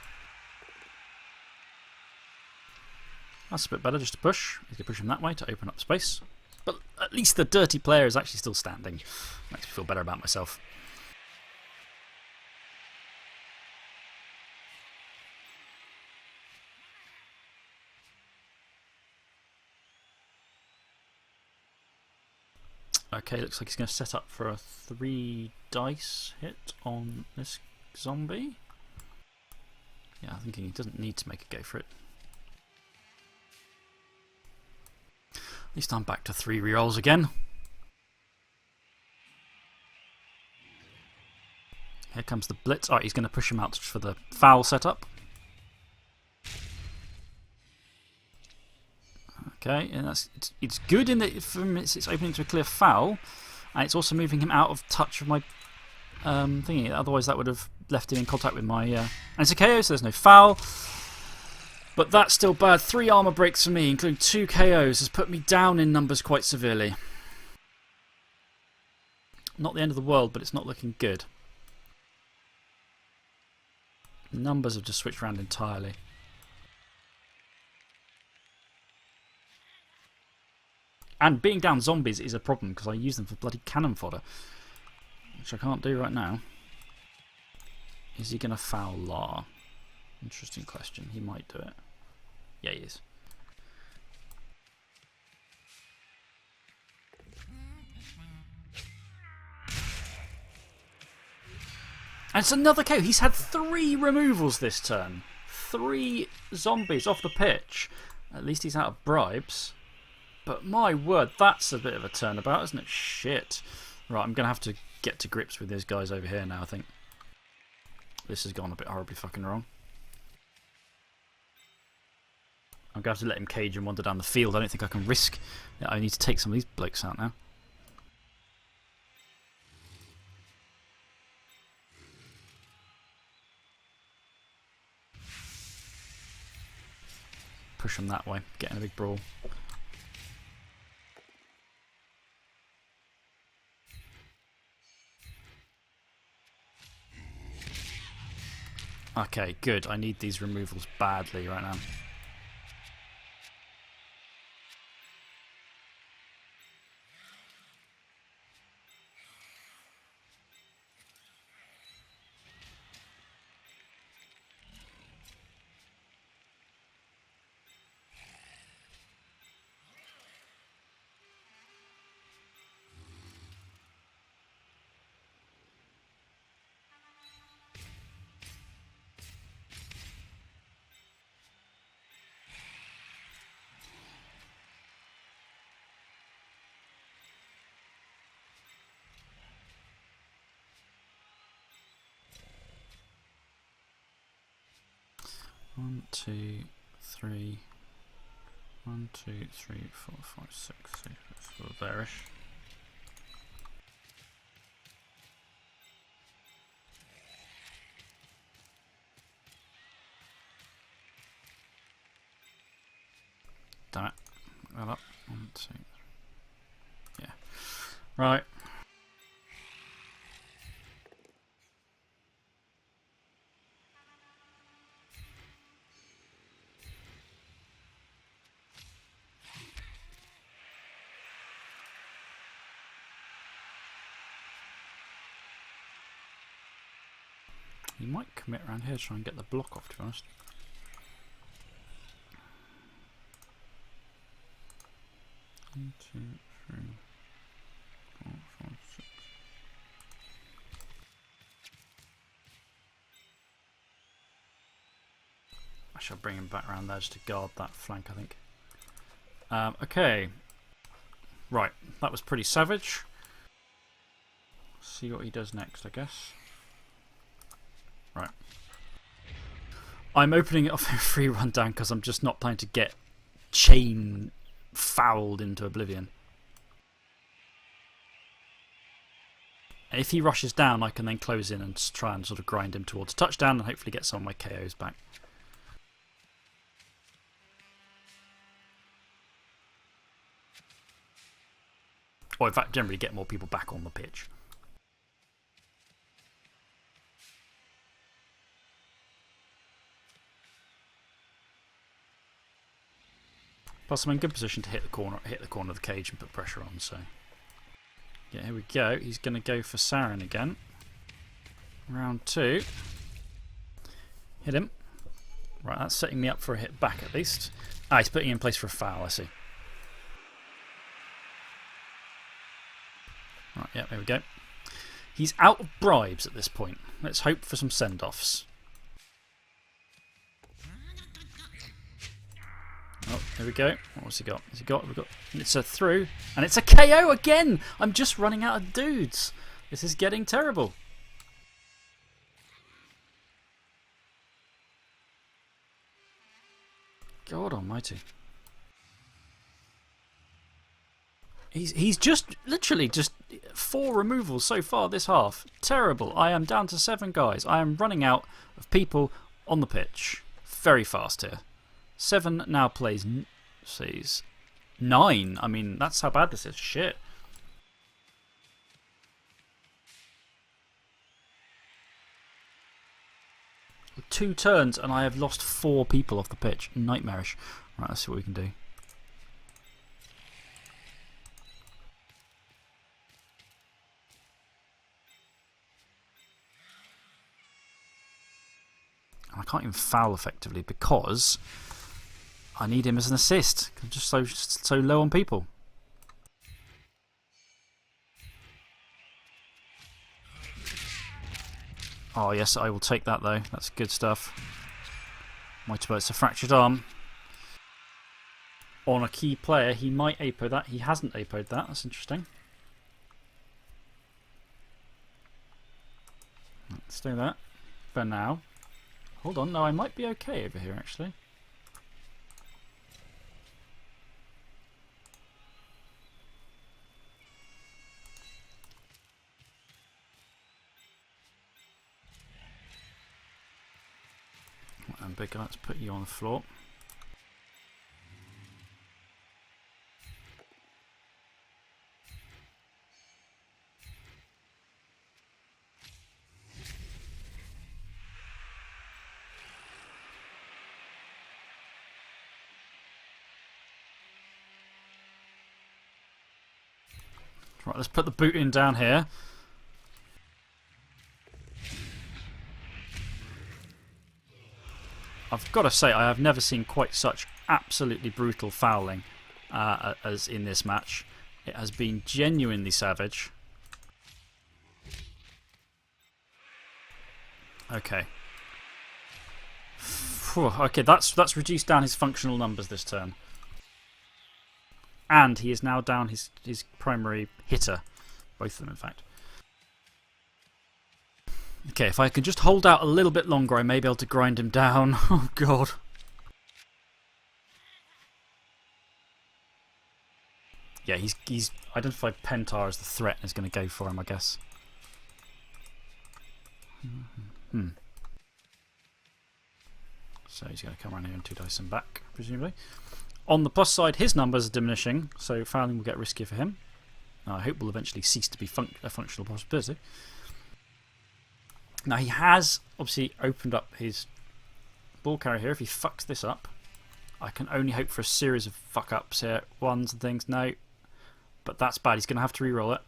That's a bit better just to push. You can push him that way to open up space. But at least the dirty player is actually still standing. Makes me feel better about myself. Okay, looks like he's going to set up for a 3 dice hit on this zombie. Yeah, I'm thinking he doesn't need to make a go for it. At least I'm back to 3 rerolls again. Here comes the blitz. Alright, he's going to push him out for the foul setup. Okay, and it's good in that it's opening to a clear foul, and it's also moving him out of touch of my thingy. Otherwise, that would have left him in contact with my. And it's a KO, so there's no foul. But that's still bad. 3 armor breaks for me, including 2 KOs, has put me down in numbers quite severely. Not the end of the world, but it's not looking good. Numbers have just switched around entirely. And being down zombies is a problem because I use them for bloody cannon fodder, which I can't do right now. Is he going to foul Law? Interesting question. He might do it. Yeah, he is. And it's another KO. He's had 3 removals this turn. 3 zombies off the pitch. At least he's out of bribes. But my word, that's a bit of a turnabout, isn't it? Shit. Right, I'm going to have to get to grips with these guys over here now, I think. This has gone a bit horribly fucking wrong. I'm going to have to let him cage and wander down the field. I don't think I can risk. I need to take some of these blokes out now. Push them that way. Get in a big brawl. Okay, good. I need these removals badly right now. One, two, three. 1, 2, 3, 4, 5, 6, 7, sort of there-ish. Damn it. That up. 1, 2, 3. Yeah. Right. You might commit around here to try and get the block off, to be honest. One, two, three, 4, 5, 6. I shall bring him back around there just to guard that flank, I think. Okay. Right, that was pretty savage. See what he does next, I guess. Right. I'm opening it off a free rundown because I'm just not planning to get chain fouled into oblivion. If he rushes down, I can then close in and try and sort of grind him towards a touchdown and hopefully get some of my KOs back. Or in fact, generally get more people back on the pitch. Plus, I'm in good position to hit the corner of the cage and put pressure on. So, yeah, here we go. He's going to go for Saren again. Round 2. Hit him. Right, that's setting me up for a hit back at least. Ah, he's putting in place for a foul. I see. Right, yeah, there we go. He's out of bribes at this point. Let's hope for some send-offs. Oh, here we go. What's he got? Has he got? It's a through, and it's a KO again. I'm just running out of dudes. This is getting terrible. God almighty. He's just literally just 4 removals so far this half. Terrible. I am down to 7 guys. I am running out of people on the pitch. Very fast here. 7 now plays 9. I mean, that's how bad this is. Shit. Two turns and I have lost 4 people off the pitch. Nightmarish. Right, let's see what we can do. I can't even foul effectively because I need him as an assist. I'm just so low on people. Oh yes, I will take that though. That's good stuff. It's a fractured arm. On a key player, he might APO that. He hasn't APO'd that. That's interesting. Let's do that for now. Hold on, no, I might be okay over here actually. And big guy, let's put you on the floor. Right, let's put the boot in down here. I've got to say, I have never seen quite such absolutely brutal fouling as in this match. It has been genuinely savage. Okay. Okay, that's reduced down his functional numbers this turn. And he is now down his primary hitter. Both of them, in fact. Okay, if I can just hold out a little bit longer, I may be able to grind him down. Oh, God. Yeah, he's identified Pentar as the threat and is going to go for him, I guess. So he's going to come around here and 2 dice him back, presumably. On the plus side, his numbers are diminishing, so fouling will get riskier for him. I hope will eventually cease to be a functional possibility. Now, he has obviously opened up his ball carrier here. If he fucks this up, I can only hope for a series of fuck ups here. Ones and things. No. But that's bad. He's going to have to re-roll it.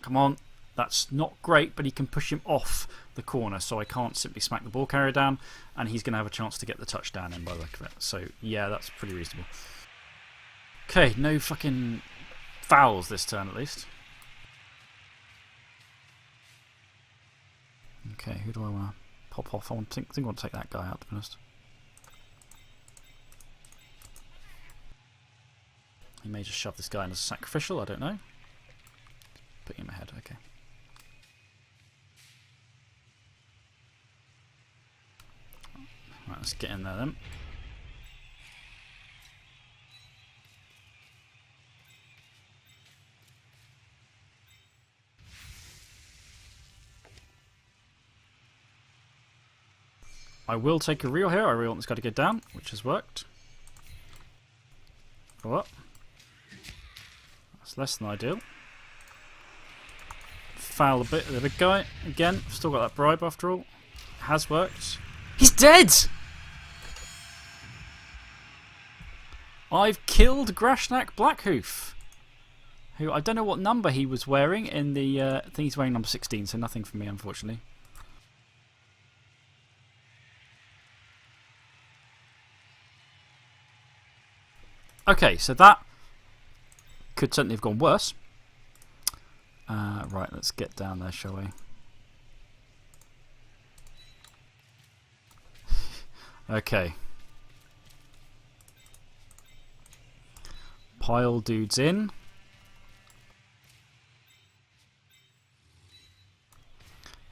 Come on. That's not great, but he can push him off the corner, so I can't simply smack the ball carrier down, and he's going to have a chance to get the touchdown in by the look of it. So, yeah, that's pretty reasonable. Okay, no fucking fouls this turn at least. Okay, who do I want to pop off? I think I want to take that guy out, to be honest. He may just shove this guy in as a sacrificial, I don't know. Put him ahead, okay. Right, let's get in there then. I will take a reel here. I really want this guy to go down, which has worked. What? That's less than ideal. Foul a bit of the big guy. Again, still got that bribe after all. Has worked. He's dead! I've killed Grashnak Blackhoof, who I don't know what number he was wearing in the... I think he's wearing number 16, so nothing for me, unfortunately. Okay, so that could certainly have gone worse. Right, let's get down there, shall we? Okay. Pile dudes in.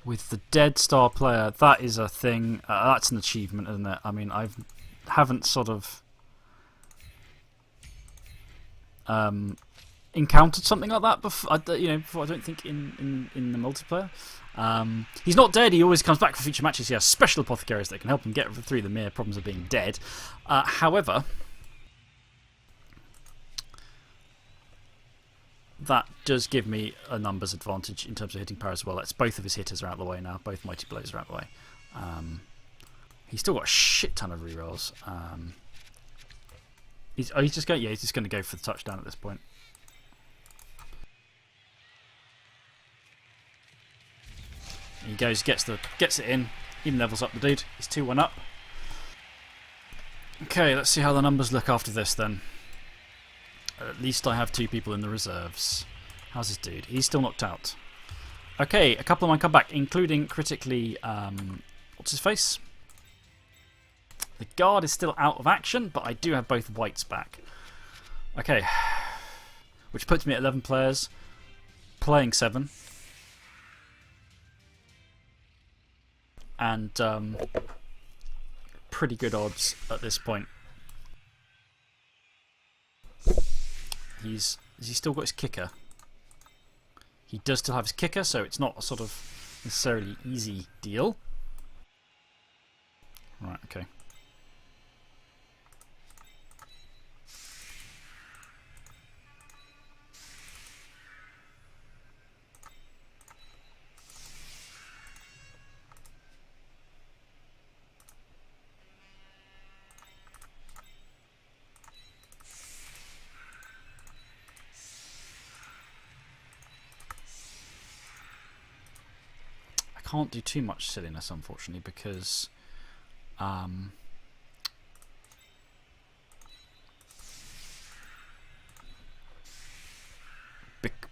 With the dead star player, that is a thing. That's an achievement, isn't it? I mean, haven't sort of encountered something like that before. Before, I don't think in the multiplayer. He's not dead. He always comes back for future matches. He has special apothecaries that can help him get through the mere problems of being dead. However, that does give me a numbers advantage in terms of hitting power as well. That's both of his hitters are out of the way now. Both mighty blows are out of the way. He's still got a shit ton of rerolls. He's just going. Yeah, he's just going to go for the touchdown at this point. He goes, gets it in, even levels up the dude. He's 2-1 up. Okay, let's see how the numbers look after this then. At least I have 2 people in the reserves. How's this dude? He's still knocked out. Okay, a couple of mine come back, including critically, what's his face? The guard is still out of action, but I do have both whites back. Okay, which puts me at 11 players, playing 7. And pretty good odds at this point. Has he still got his kicker? He does still have his kicker, so it's not a sort of necessarily easy deal. Right, okay. Can't do too much silliness, unfortunately, because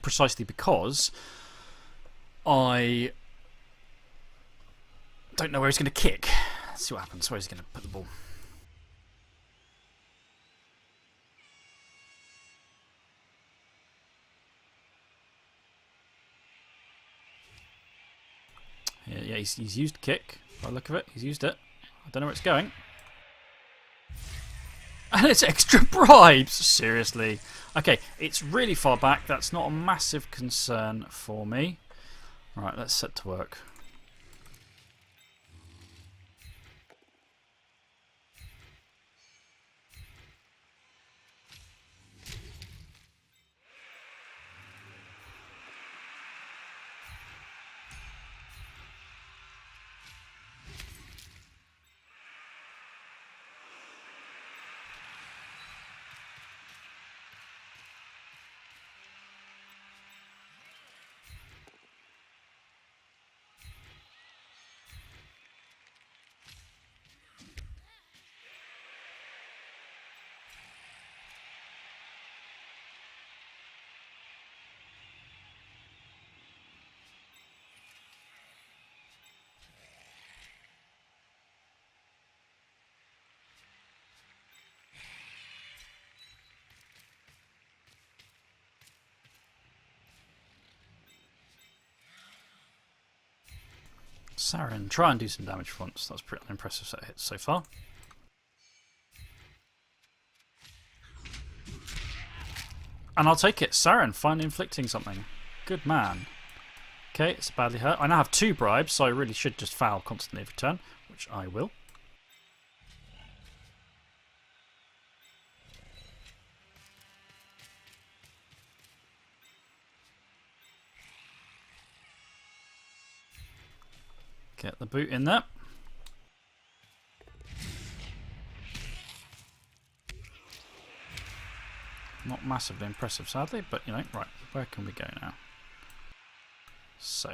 precisely because I don't know where he's going to kick. Let's see what happens. Where he's going to put the ball. Yeah, he's used kick. By the look of it, he's used it. I don't know where it's going. And it's extra bribes! Seriously. Okay, it's really far back. That's not a massive concern for me. Right, let's set to work. Saren, try and do some damage for once. That's pretty impressive set of hits so far. And I'll take it. Saren finally inflicting something. Good man. Okay, it's badly hurt. I now have 2 bribes, so I really should just foul constantly every turn, which I will. Get the boot in there. Not massively impressive, sadly, but you know, right, where can we go now? So.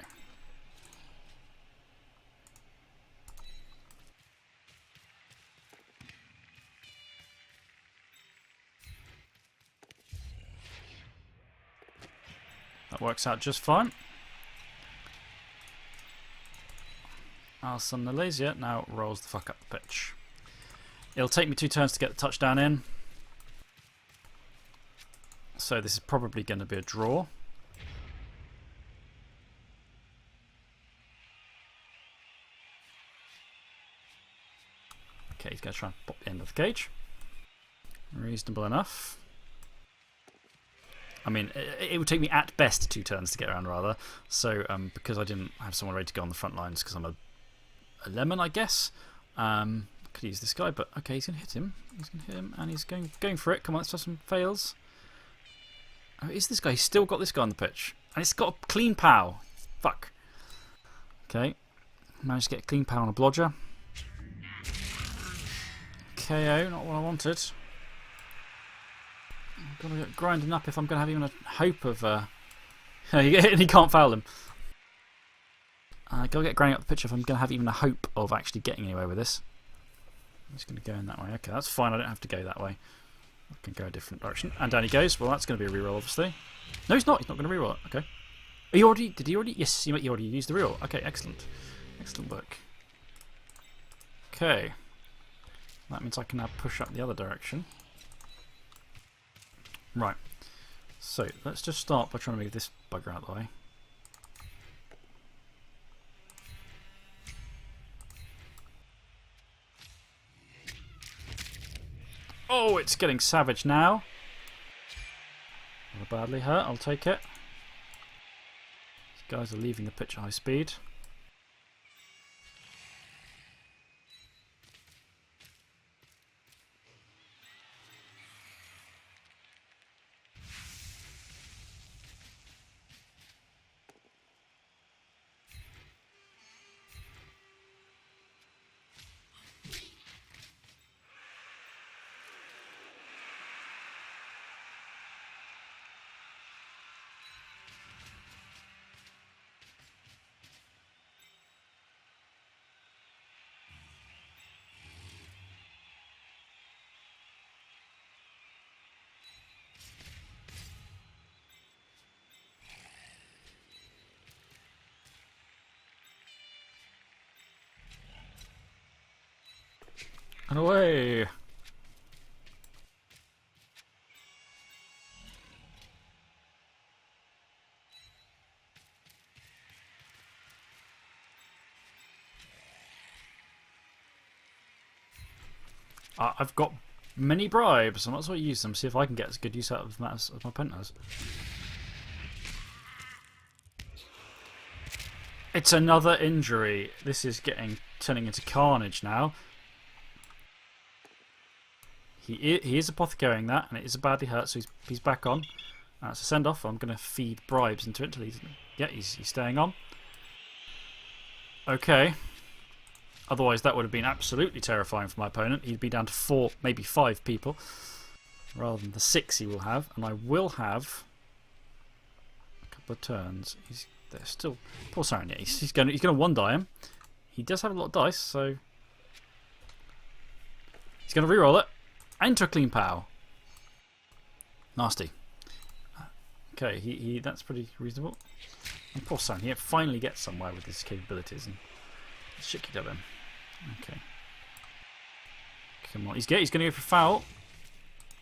That works out just fine. Alison the Lazier now rolls the fuck up the pitch. It'll take me 2 turns to get the touchdown in. So this is probably going to be a draw. Okay, he's going to try and pop the end of the cage. Reasonable enough. I mean, it would take me at best 2 turns to get around, rather. So, because I didn't have someone ready to go on the front lines, because I'm a lemon, I guess. Could use this guy, but okay, he's going to hit him. He's going to hit him, and he's going for it. Come on, let's have some fails. Oh, is this guy? He's still got this guy on the pitch. And it's got a clean pow. Fuck. Okay. Managed to get a clean pow on a blodger. KO, not what I wanted. I've got to get grinding up if I'm going to have even a hope of... he can't foul him. I've got to get grinding up the pitch if I'm going to have even a hope of actually getting anywhere with this. I'm just going to go in that way. Okay, that's fine. I don't have to go that way. I can go a different direction. And down he goes. Well, that's going to be a reroll, obviously. No, he's not. He's not going to reroll it. Okay. Did he already? Yes, he already used the reroll. Okay, excellent. Excellent work. Okay. That means I can now push up the other direction. Right. So, let's just start by trying to move this bugger out of the way. Oh, it's getting savage now. Not badly hurt, I'll take it. These guys are leaving the pitch at high speed. And away! I've got many bribes. I might as well use them, see if I can get as good use out of them as my opponent has. It's another injury. This is turning into Carnage now. He is apothecarying that, and it is badly hurt, so he's back on. It's a send off. I'm going to feed bribes into it until he's staying on. Okay. Otherwise, that would have been absolutely terrifying for my opponent. He'd be down to 4, maybe 5 people, rather than the 6 he will have. And I will have a couple of turns. They're still poor Saren. Yeah, he's going to one die him. He does have a lot of dice, so he's going to reroll it. Enter a clean pow. Nasty. Okay, that's pretty reasonable. And poor Saren, he finally gets somewhere with his capabilities and shit kicked out of him. Okay. Come on, he's going to go for foul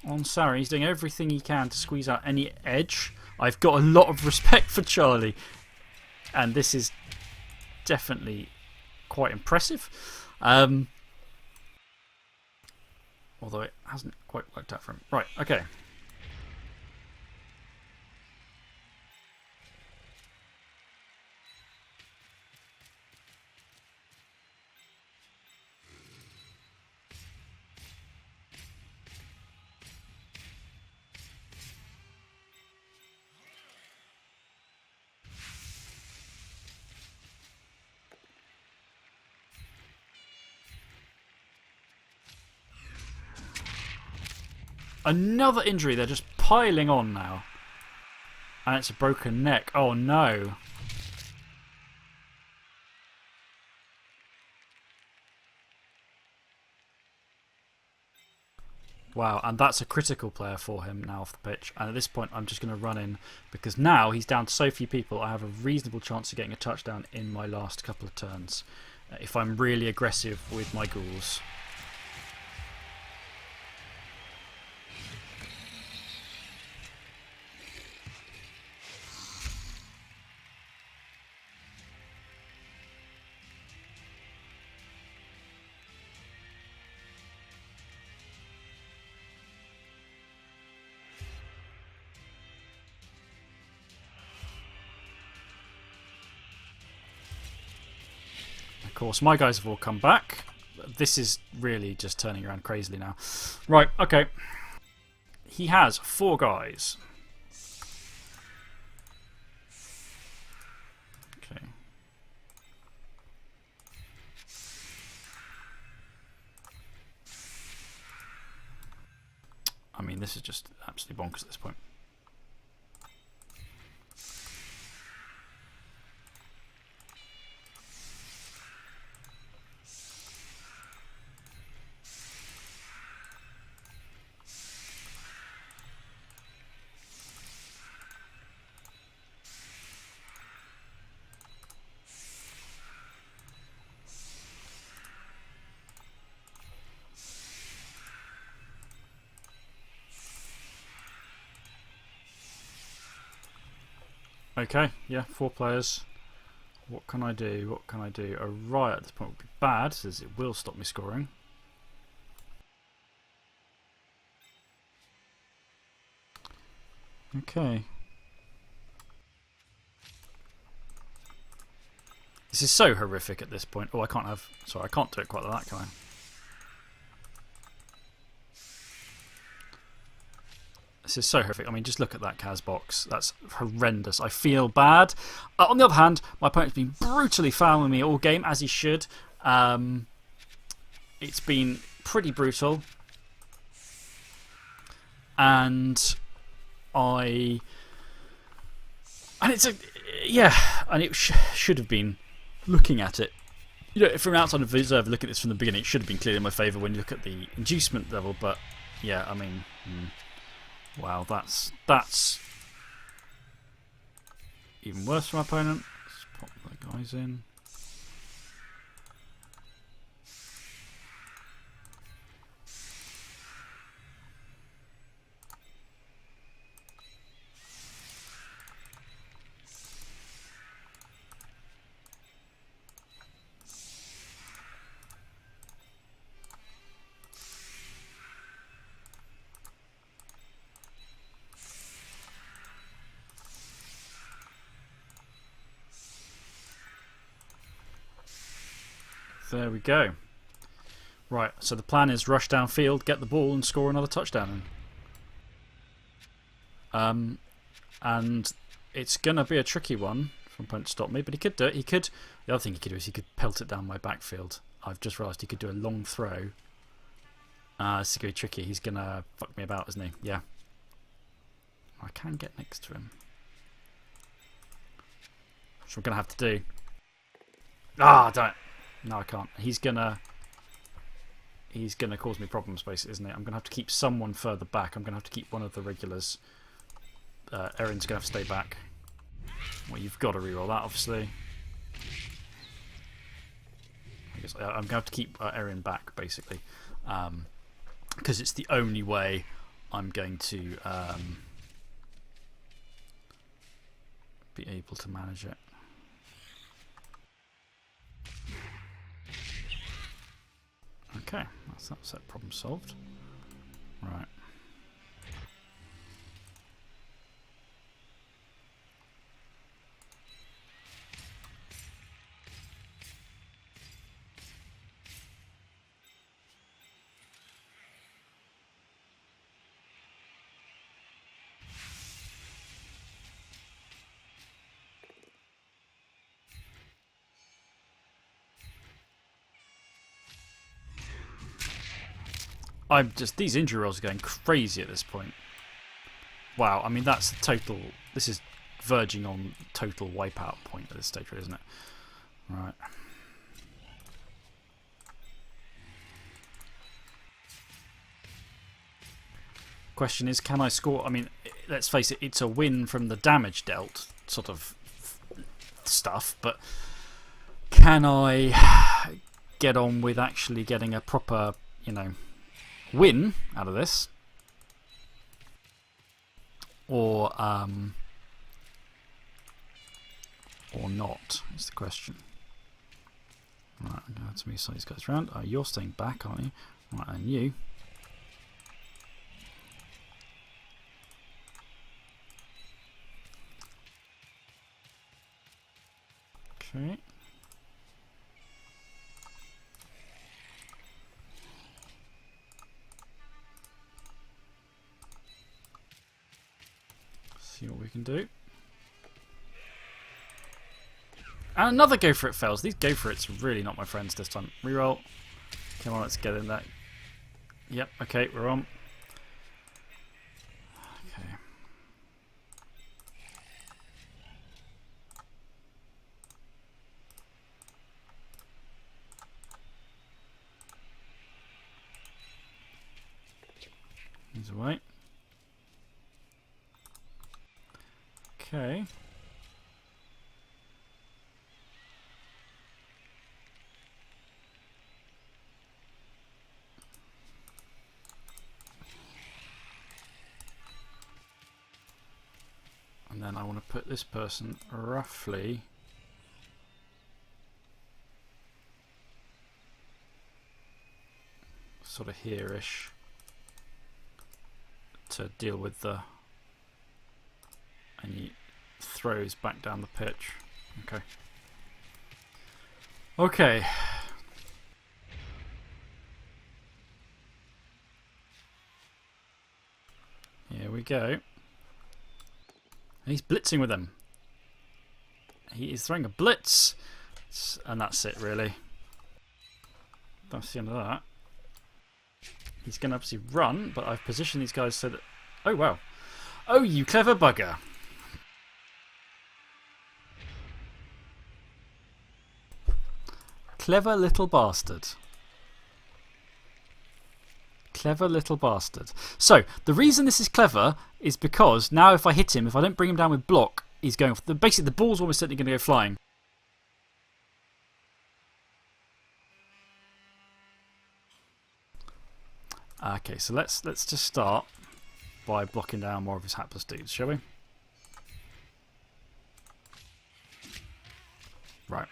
on Saren. He's doing everything he can to squeeze out any edge. I've got a lot of respect for Charlie, and this is definitely quite impressive. Although it hasn't quite worked out for him. Right, okay. Another injury. They're just piling on now. And it's a broken neck. Oh no. Wow, and that's a critical player for him now off the pitch. And at this point, I'm just going to run in because now he's down to so few people. I have a reasonable chance of getting a touchdown in my last couple of turns if I'm really aggressive with my ghouls. Of course, my guys have all come back. This is really just turning around crazily now. Right, okay. He has 4 guys. Okay. I mean, this is just absolutely bonkers at this point. Okay, yeah, 4 players. What can I do? What can I do? A riot at this point would be bad, as it will stop me scoring. Okay. This is so horrific at this point. Oh, I can't have... Sorry, I can't do it quite like that, can I? This is so horrific. I mean, just look at that Kaz box. That's horrendous. I feel bad. On the other hand, my opponent's been brutally fouling me all game, as he should. It's been pretty brutal. And it's a... Yeah, and it should have been looking at it. You know, from an outside observer, look at this from the beginning, it should have been clearly in my favour when you look at the inducement level, but yeah, I mean... Wow, that's even worse for my opponent. Let's pop the guys in. There we go. Right, so the plan is rush downfield, get the ball and score another touchdown. And it's going to be a tricky one for opponent to stop me, but he could do it. The other thing he could do is he could pelt it down my backfield. I've just realised he could do a long throw. This is going to be tricky. He's going to fuck me about, isn't he? Yeah. I can get next to him. Which I'm going to have to do. Damn it. No, I can't. He's gonna cause me problems, basically, isn't it? I'm gonna have to keep someone further back. I'm gonna have to keep one of the regulars. Erin's gonna have to stay back. Well, you've got to reroll that, obviously. I guess I'm gonna have to keep Erin back, basically, because it's the only way I'm going to be able to manage it. Okay, that's that problem solved. Right. These injury rolls are going crazy at this point. Wow, I mean that's total. This is verging on total wipeout point at this stage, isn't it? Right. Question is, can I score? I mean, let's face it, it's a win from the damage dealt sort of stuff, but can I get on with actually getting a proper, win out of this? Or not, is the question. Right, I'm going to have to move some of these guys around. You're staying back, aren't you? Right, and you. Okay. See what we can do. And another go for it fails. These go for it's really not my friends this time. Reroll. Come on, let's get in that. Yep, okay, we're on. Okay. He's away. Okay. And then I want to put this person roughly sort of here-ish to deal with the any throws back down the pitch. Okay. Okay. Here we go. He's blitzing with them. He is throwing a blitz. And that's it, really. That's the end of that. He's going to obviously run, but I've positioned these guys so that... Oh, wow. Oh, you clever bugger. Clever little bastard. Clever little bastard. So, the reason this is clever is because now if I hit him, if I don't bring him down with block, he's going... Basically, the ball's almost certainly going to go flying. Okay, so let's just start by blocking down more of his hapless dudes, shall we? Right.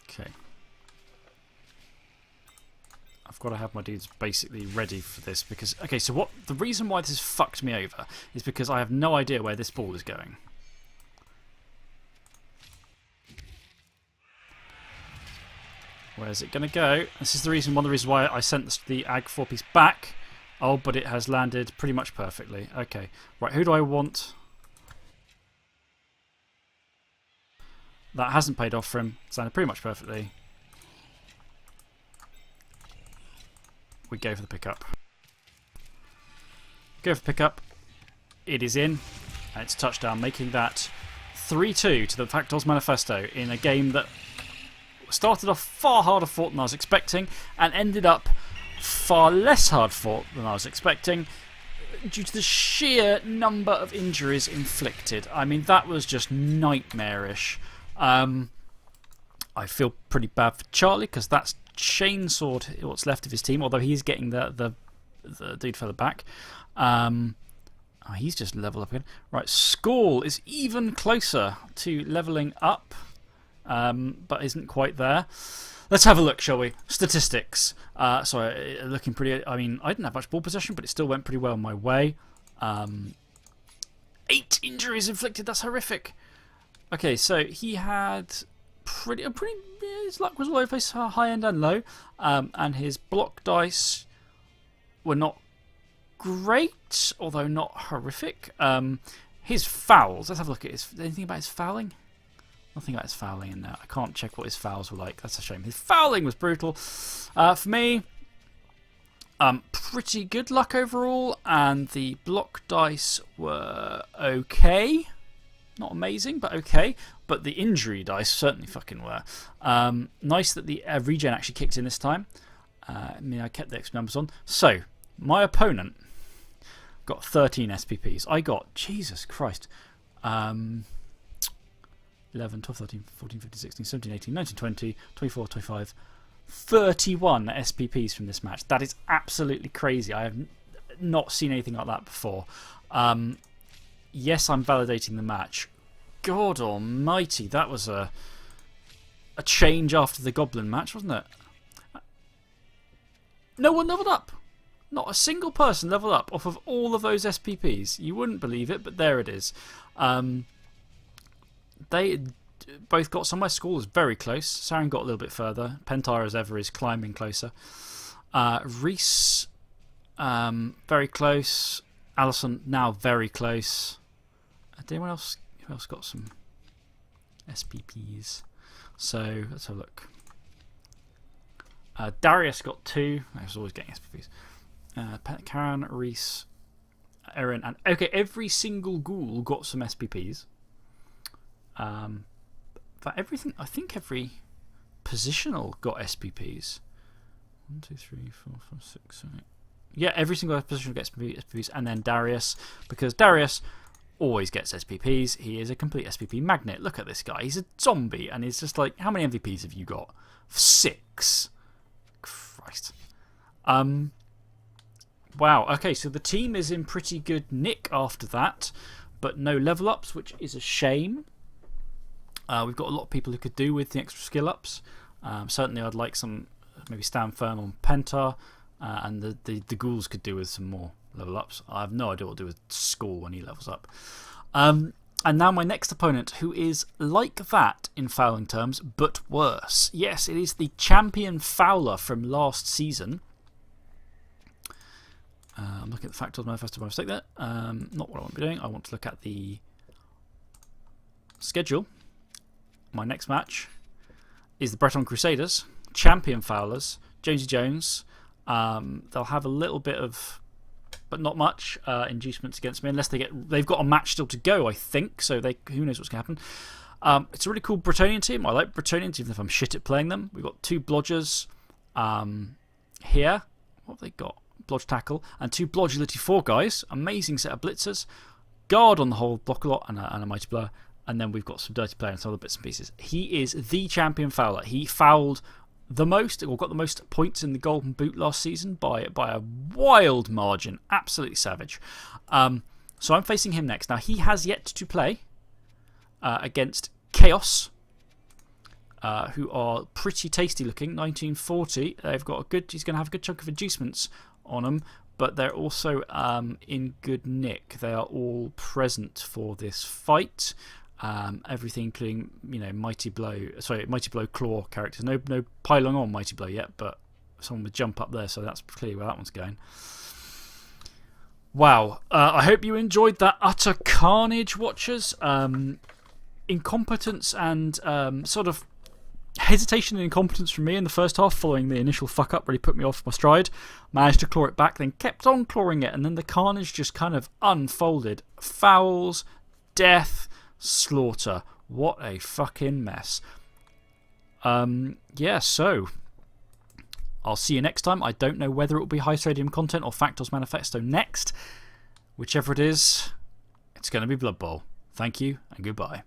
Okay. I've got to have my dudes basically ready for this because... Okay, so the reason why this has fucked me over is because I have no idea where this ball is going. Where's it going to go? This is one of the reasons why I sent the Ag 4-piece back. Oh, but it has landed pretty much perfectly. Okay. Right, who do I want? That hasn't paid off for him. It's landed pretty much perfectly. We go for the pickup. Go for the pickup. It is in. And it's a touchdown, making that 3-2 to the Factol's Manifesto in a game that started off far harder fought than I was expecting and ended up far less hard fought than I was expecting due to the sheer number of injuries inflicted. I mean, that was just nightmarish. I feel pretty bad for Charlie because that's chainsawed what's left of his team, although he's getting the dude further back. Oh, he's just leveled up again. Right, Skull is even closer to levelling up, but isn't quite there. Let's have a look, shall we? Statistics. So looking pretty. I mean, I didn't have much ball possession, but it still went pretty well my way. 8 injuries inflicted. That's horrific. Okay, so he had his luck was all over the place, high end and low, and his block dice were not great, although not horrific. His fouls. Let's have a look at his. Anything about his fouling? Nothing about his fouling in there. I can't check what his fouls were like. That's a shame. His fouling was brutal. For me, pretty good luck overall, and the block dice were okay. Not amazing, but okay. But the injury dice certainly fucking were. Nice that the regen actually kicked in this time. I mean, I kept the extra numbers on. So, my opponent got 13 SPPs. I got, Jesus Christ, 11, 12, 13, 14, 15, 16, 17, 18, 19, 20, 24, 25, 31 SPPs from this match. That is absolutely crazy. I have not seen anything like that before. Yes, I'm validating the match. God almighty, that was a change after the Goblin match, wasn't it? No one leveled up. Not a single person leveled up off of all of those SPPs. You wouldn't believe it, but there it is. They both got somewhere. Skull is very close. Saren got a little bit further. Pentyre, as ever, is climbing closer. Reese, very close. Allison, now very close. Did anyone else? Who else got some SPPs? So let's have a look. Darius got 2. I was always getting SPPs. Karen, Reese, Erin, and okay, every single ghoul got some SPPs. But everything, I think every positional got SPPs. 1, 2, 3, 4, 5, 6, 7, 8. Yeah, every single positional gets SPPs, and then Darius, because Darius always gets SPPs. He is a complete SPP magnet. Look at this guy. He's a zombie, and he's just like, how many MVPs have you got? 6. Christ. Wow. Okay, so the team is in pretty good nick after that, but no level ups, which is a shame. We've got a lot of people who could do with the extra skill ups. Certainly, I'd like some, maybe stand firm on Pentyre, and the ghouls could do with some more level ups. I have no idea what to do with Skull when he levels up. And now my next opponent, who is like that in fouling terms, but worse. Yes, it is the champion fouler from last season. I'm looking at the Factol Manifesto by mistake there. Not what I want to be doing. I want to look at the schedule. My next match is the Breton Crusaders, champion foulers, Jonesy Jones. They'll have a little bit of, but not much, inducements against me, unless they've got a match still to go, I think. So who knows what's going to happen. It's a really cool Bretonian team. I like Bretonians, even if I'm shit at playing them. We've got 2 Blodgers here. What have they got? Blodge Tackle and 2 Blodgility 4 guys. Amazing set of blitzers. Guard on the whole, block a lot, and a Mighty Blower. And then we've got some Dirty Player and some other bits and pieces. He is the champion fouler. He fouled the most, or got the most points in the Golden Boot last season by a wild margin. Absolutely savage. So I'm facing him next. Now, he has yet to play against Chaos, who are pretty tasty looking. 1940. They've got he's going to have a good chunk of inducements on them, but they're also in good nick. They are all present for this fight. Everything including, Mighty Blow Claw characters. No pylon on Mighty Blow yet, but someone would jump up there, so that's clearly where that one's going. Wow. I hope you enjoyed that utter carnage, watchers. Incompetence and sort of hesitation and incompetence from me in the first half following the initial fuck up really put me off my stride. Managed to claw it back, then kept on clawing it, and then the carnage just kind of unfolded. Fouls, death, slaughter. What a fucking mess. Yeah, so I'll see you next time. I don't know whether it will be High Stadium content or Factol's Manifesto next. Whichever it is, it's going to be Blood Bowl. Thank you and goodbye.